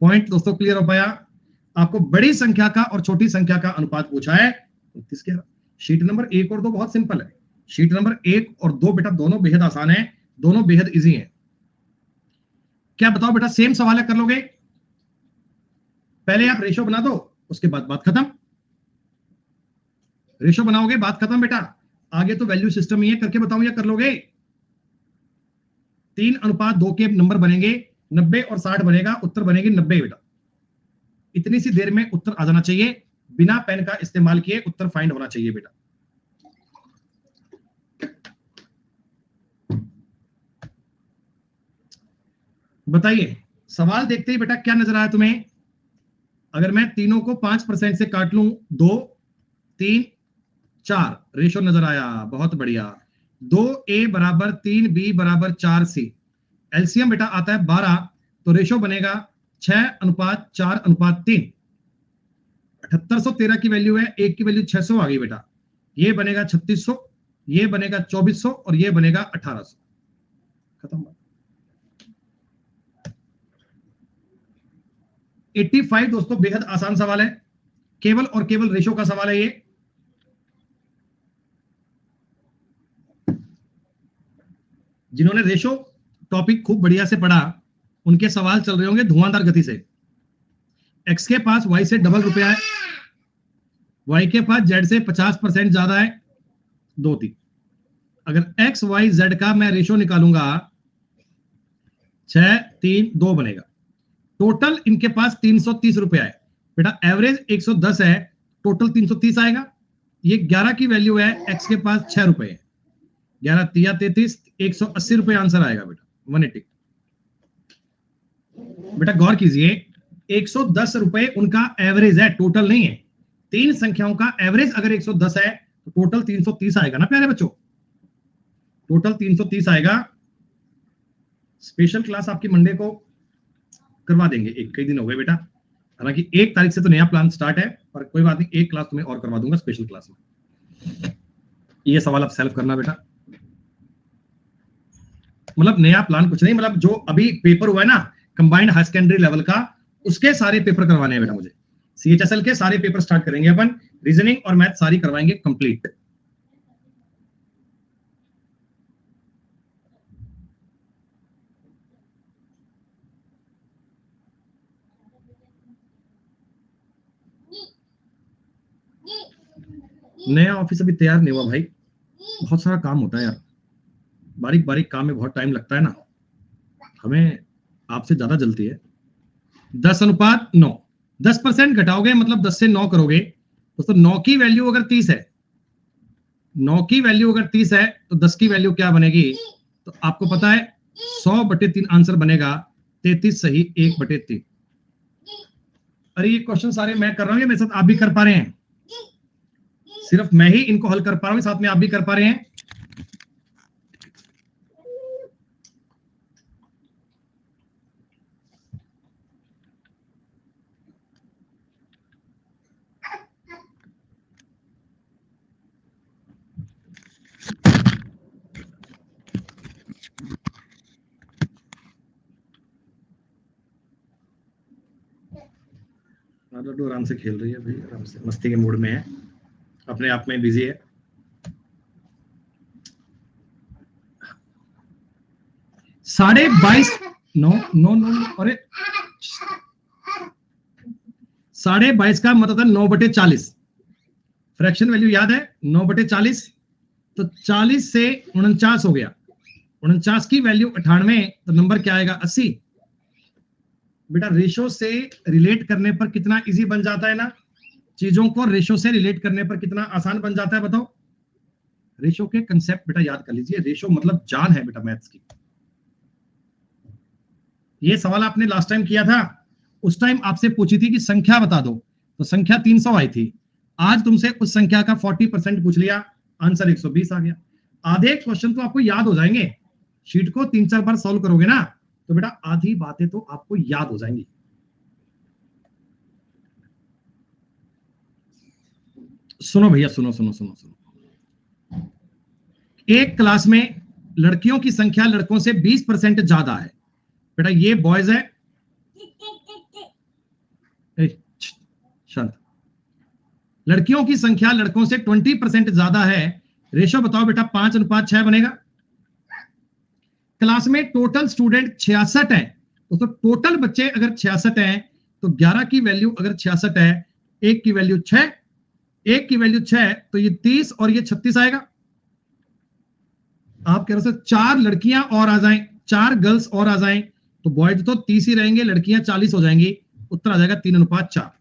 पॉइंट दोस्तों क्लियर हो पाया? आपको बड़ी संख्या का और छोटी संख्या का अनुपात पूछा है 29:11। शीट नंबर 1 और 2 बहुत सिंपल है। शीट नंबर 1 और 2 बेटा दोनों बेहद आसान है, दोनों बेहद इजी है। क्या बताओ बेटा, सेम सवाल है, कर लोगे? पहले आप रेशो बना दो, उसके बाद बात खत्म। रेशो बनाओगे बात खत्म बेटा। आगे तो वैल्यू सिस्टम ही है, करके बताऊं या कर लोगे? 3:2 के नंबर बनेंगे, 90 और 60 बनेगा, उत्तर बनेगी 90 बेटा। इतनी सी देर में उत्तर आ जाना चाहिए, बिना पेन का इस्तेमाल किए उत्तर फाइंड होना चाहिए बेटा। बताइए सवाल देखते ही बेटा क्या नजर आया तुम्हें? अगर मैं तीनों को 5% से काट लूं, 2 3 4 रेशो नजर आया, बहुत बढ़िया। 2a बराबर 3b बराबर 4c, एलसीएम बेटा आता है 12, तो रेशो बनेगा 6:4:3। 7813 की वैल्यू है, एक की वैल्यू 600 आ गई बेटा, ये बनेगा 3600, ये बनेगा 2400 और ये बनेगा 1800। खत्म। 85 दोस्तों बेहद आसान सवाल है, केवल और केवल रेशो का सवाल है ये। जिन्होंने रेशो टॉपिक खूब बढ़िया से पढ़ा उनके सवाल चल रहे होंगे धुआंधार गति से। एक्स के पास वाई से डबल रुपया है, वाई के पास जेड से 50% ज्यादा है, 2 3। अगर एक्स वाई जेड का मैं रेशो निकालूंगा 6 3 2 बनेगा। टोटल इनके पास 330 रुपया है बेटा, एवरेज 110 है, टोटल 330 आएगा। ये 11 की वैल्यू है, एक्स के पास 6 रुपए है, 11 3 33, 180 रुपए आंसर आएगा बेटा, 180। बेटा गौर कीजिए, 110 रुपए उनका एवरेज है, टोटल नहीं है। तीन संख्याओं का एवरेज अगर 110 है तो टोटल 330 आएगा ना प्यारे बच्चों, टोटल 330 आएगा। स्पेशल क्लास आपकी मंडे को करवा देंगे, एक कई दिन हो गए बेटा, हालांकि 1 तारीख से तो नया प्लान स्टार्ट है, पर कोई बात नहीं, एक क्लास तुम्हें और करवा दूंगा स्पेशल क्लास में। ये सवाल आप सेल्फ करना बेटा, मतलब नया प्लान कुछ नहीं, मतलब जो अभी पेपर हुआ है ना कंबाइंड हाई सेकेंडरी लेवल का, उसके सारे पेपर करवाने हैं बेटा मुझे। सीएचएसएल के सारे पेपर स्टार्ट करेंगे अपन, रीजनिंग और मैथ सारी करवाएंगे कंप्लीट। नया ऑफिस अभी तैयार नहीं हुआ भाई, बहुत सारा काम होता है यार, बारीक बारीक काम में बहुत टाइम लगता है ना, हमें आपसे ज्यादा जल्दी है। 10:9, 10% घटाओगे मतलब 10 से 9 करोगे दोस्तों। 9 की वैल्यू अगर 30 है, 9 की वैल्यू अगर 30 है तो 10 की वैल्यू क्या बनेगी? तो आपको पता है 100/3 आंसर बनेगा, 33 सही 1/3। अरे ये क्वेश्चन सारे मैं कर रहा हूं, ये मेरे साथ आप भी कर पा रहे हैं, सिर्फ मैं ही इनको हल कर पा रहा हूं, साथ में आप भी कर पा रहे हैं। लड्डू आराम से खेल रही है भाई, आराम से मस्ती के मूड में है, अपने आप में बिजी है। 22.5 नो नो नो, अरे 22.5 का मतलब था 9/40, फ्रैक्शन वैल्यू याद है 9/40, तो 40 से 49 हो गया, 49 की वैल्यू 98, तो नंबर क्या आएगा? 80। बेटा रेशो से रिलेट करने पर कितना इजी बन जाता है ना, चीजों को रेशो से रिलेट करने पर कितना आसान बन जाता है बताओ। रेशो के कंसेप्ट बेटा याद कर लीजिए, रेशो मतलब जान है बेटा मैथ्स की। ये सवाल आपने लास्ट टाइम किया था, उस टाइम आपसे पूछी थी कि संख्या बता दो, तो संख्या 300 आई थी। आज तुमसे उस संख्या का 40% पूछ लिया, आंसर 120 आ गया। आधे क्वेश्चन तो आपको याद हो जाएंगे, शीट को 3-4 बार सॉल्व करोगे ना तो बेटा आधी बातें तो आपको याद हो जाएंगी। सुनो भैया, सुनो सुनो सुनो सुनो, एक क्लास में लड़कियों की संख्या लड़कों से 20% ज्यादा है बेटा, ये बॉयज है, शांत। लड़कियों की संख्या लड़कों से 20% ज्यादा है, रेशो बताओ बेटा 5:6 बनेगा। क्लास में टोटल स्टूडेंट 66 है, तो टोटल बच्चे अगर 66 हैं तो 11 की वैल्यू अगर 66 है, एक की वैल्यू 6, एक की वैल्यू 6, तो ये 30 और ये 36 आएगा। आप कह रहे हो 4 लड़कियां और आ जाएं, 4 गर्ल्स और आ जाएं, तो बॉयज तो 30 ही रहेंगे, लड़कियां 40 हो जाएंगी, उत्तर आ जाएगा 3:4।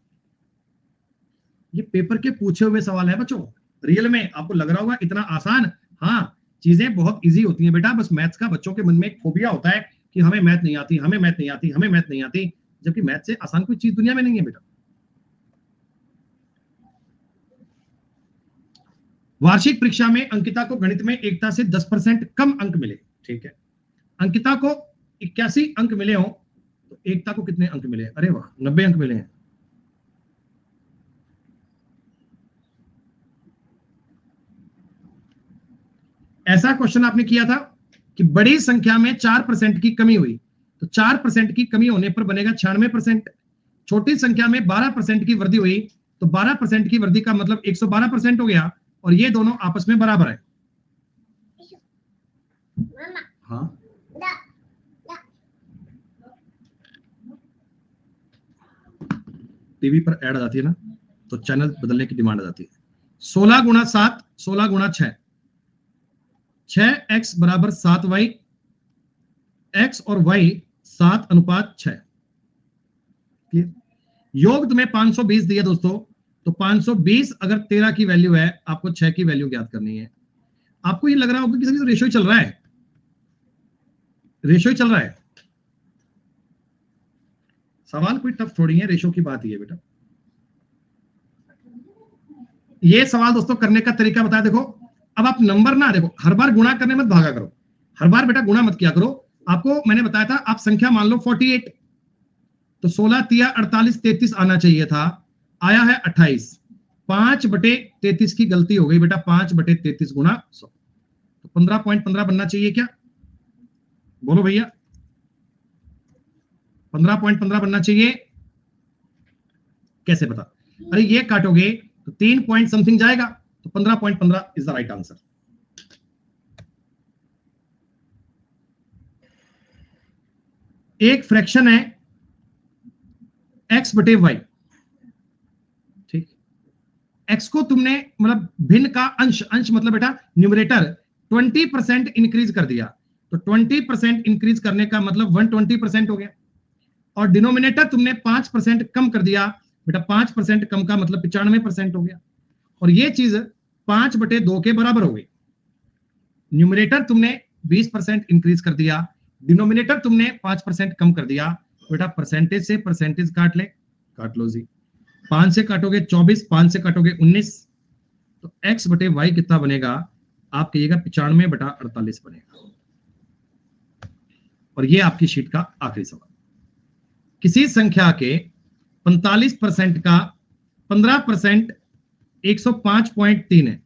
ये पेपर के पूछे हुए सवाल है बच्चों, रियल में आपको लग रहा होगा इतना आसान, हाँ चीजें बहुत इजी होती हैं बेटा, बस मैथ्स का बच्चों के मन में एक फोबिया होता है कि हमें मैथ नहीं आती, हमें मैथ नहीं आती, हमें मैथ नहीं आती, जबकि मैथ से आसान कोई चीज दुनिया में नहीं है बेटा। वार्षिक परीक्षा में अंकिता को गणित में एकता से 10% कम अंक मिले, ठीक है। अंकिता को 81 अंक मिले हो तो एकता को कितने अंक मिले? अरे वाह, 90 अंक मिले हैं। ऐसा क्वेश्चन आपने किया था कि बड़ी संख्या में 4% की कमी हुई, तो 4% की कमी होने पर बनेगा 96%। छोटी संख्या में 12% की वृद्धि हुई, तो 12% की वृद्धि का मतलब 112% हो गया, और ये दोनों आपस में बराबर है। हाँ, टीवी पर ऐड आ जाती है ना, तो चैनल बदलने की डिमांड आ जाती है। 16 गुणा 7, 16 गुणा 6, 6x बराबर 7y, x और y 7:6। योग तुम्हें 520 दिया दोस्तों, तो 520 अगर 13 की वैल्यू है, आपको 6 की वैल्यू ज्ञात करनी है। आपको ये लग रहा होगा कि किसी रेशो चल रहा है, रेशो चल रहा है। सवाल कोई टफ थोड़ी है, रेशो की बात ही है बेटा। ये सवाल दोस्तों करने का तरीका बताया, देखो अब आप नंबर ना देखो, हर बार गुणा करने मत भागा करो, हर बार बेटा गुणा मत किया करो। आपको मैंने बताया था, आप संख्या मान लो 48, तो 16 तिया 48, 33 आना चाहिए था, आया है 28। 5/33 की गलती हो गई बेटा, 5/33 गुणा 100, तो 15.15 बनना चाहिए क्या? बोलो भैया, 15.15 बनना चाहिए। कैसे पता? अरे ये काटोगे तो 3 पॉइंट समथिंग जाएगा, तो 15.15 इज द राइट आंसर। एक फ्रैक्शन है x/y, ठीक। x को तुमने मतलब भिन्न का अंश, अंश मतलब बेटा न्यूमरेटर 20% इंक्रीज कर दिया, तो 20% इंक्रीज करने का मतलब 120% हो गया, और डिनोमिनेटर तुमने 5% कम कर दिया बेटा, 5% कम का मतलब 95% हो गया, और ये चीज 5/2 के बराबर हो गई। न्यूमरेटर तुमने 20% इंक्रीज कर दिया, डिनोमिनेटर तुमने 5% कम कर दिया, बेटा परसेंटेज से परसेंटेज काट ले, काट लो जी। 5 से काटोगे 24, 5 से काटोगे 19, तो x/y कितना बनेगा? आप कहिएगा 95/48 बनेगा। और ये आपकी शीट का आखिरी सवाल। किसी संख्या के 45% का 15% 105.3 है,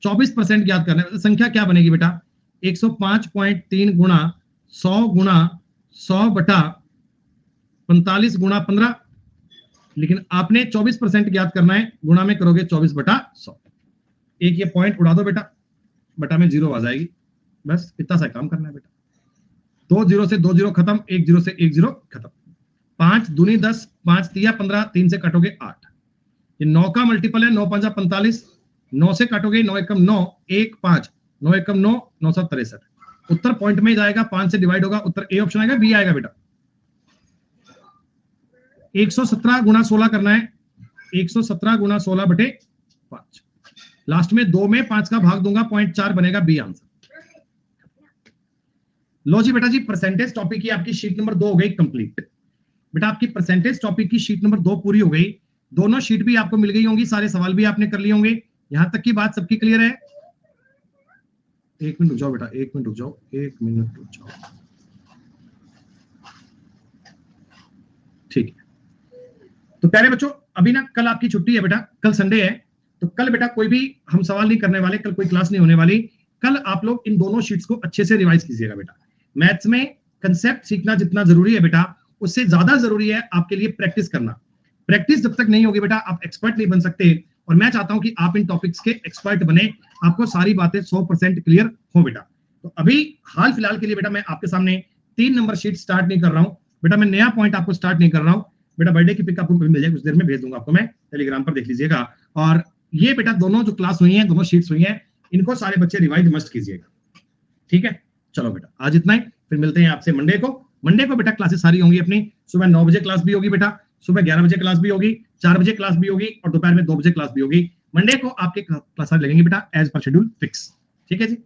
24% ज्ञात करना है, संख्या क्या बनेगी बेटा? 105.3 गुणा 100 गुणा 100/45 गुणा 15, लेकिन आपने 24% ज्ञात करना है, गुणा में करोगे 24/100। एक ये पॉइंट उड़ा दो बेटा, बटा में 0 आ जाएगी, बस इतना सा काम करना है बेटा। 2 0 से 2 0 खत्म, 1 0 से 1 0 खत्म। 5 दूनी 10, 5 तिया 15, 3 से काटोगे 8, ये 9 का मल्टीपल है, 9 5 45, 9 से काटोगे 9 एकम 9, 1 5, 9 एकम 9, 9 7 63। उत्तर पॉइंट में जाएगा, 5 से डिवाइड होगा, उत्तर ए ऑप्शन आएगा, बी आएगा बेटा। 117 गुणा 16 करना है, 117 गुणा 16/5, लास्ट में 2 में 5 का भाग दूंगा, 0.4 बनेगा, बी आंसर। लो जी बेटा जी, परसेंटेज टॉपिक की आपकी शीट नंबर 2 हो गई कंप्लीट। बेटा आपकी परसेंटेज टॉपिक की शीट नंबर 2 पूरी हो गई, दोनों शीट भी आपको मिल गई होंगी, सारे सवाल भी आपने कर लिए होंगे। यहां तक की बात सबकी क्लियर है? 1 मिनट रुक जाओ बेटा, 1 मिनट रुक जाओ, 1 मिनट रुक जाओ, ठीक है। तो प्यारे बच्चों, अभी ना कल आपकी छुट्टी है बेटा, कल संडे है, तो कल बेटा कोई भी हम सवाल नहीं करने वाले, कल कोई क्लास नहीं होने वाली। कल आप लोग इन दोनों शीट्स को अच्छे से रिवाइज कीजिएगा बेटा। मैथ्स में कंसेप्ट सीखना जितना जरूरी है बेटा, उससे ज्यादा जरूरी है आपके लिए प्रैक्टिस करना। प्रैक्टिस जब तक नहीं होगी बेटा, आप एक्सपर्ट नहीं बन सकते, और मैं चाहता हूं कि आप इन टॉपिक्स के एक्सपर्ट बने, आपको सारी बातें 100% क्लियर हो बेटा। तो अभी हाल फिलहाल के लिए बेटा मैं आपके सामने 3 नंबर शीट स्टार्ट नहीं कर रहा हूं बेटा, मैं नया पॉइंट आपको स्टार्ट नहीं कर रहा हूं बेटा। बर्थडे की पिक आपको मिल जाएगी, कुछ देर में भेज दूंगा आपको मैं, टेलीग्राम पर देख लीजिएगा। और ये बेटा दोनों जो क्लास हुई है, दोनों शीट्स हुई हैं, इनको सारे बच्चे रिवाइज मस्ट कीजिएगा, ठीक है। चलो बेटा आज इतना ही, फिर मिलते हैं आपसे मंडे को। मंडे को बेटा क्लासेस सारी होंगी अपनी, सुबह 9 बजे क्लास भी होगी बेटा, सुबह 11 बजे क्लास भी होगी, 4 बजे क्लास भी होगी, और दोपहर में 2 बजे क्लास भी होगी। मंडे को आपके क्लास लगेंगी बेटा एज पर शेड्यूल फिक्स, ठीक है जी।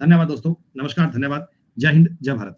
धन्यवाद दोस्तों, नमस्कार, धन्यवाद, जय हिंद, जय भारत।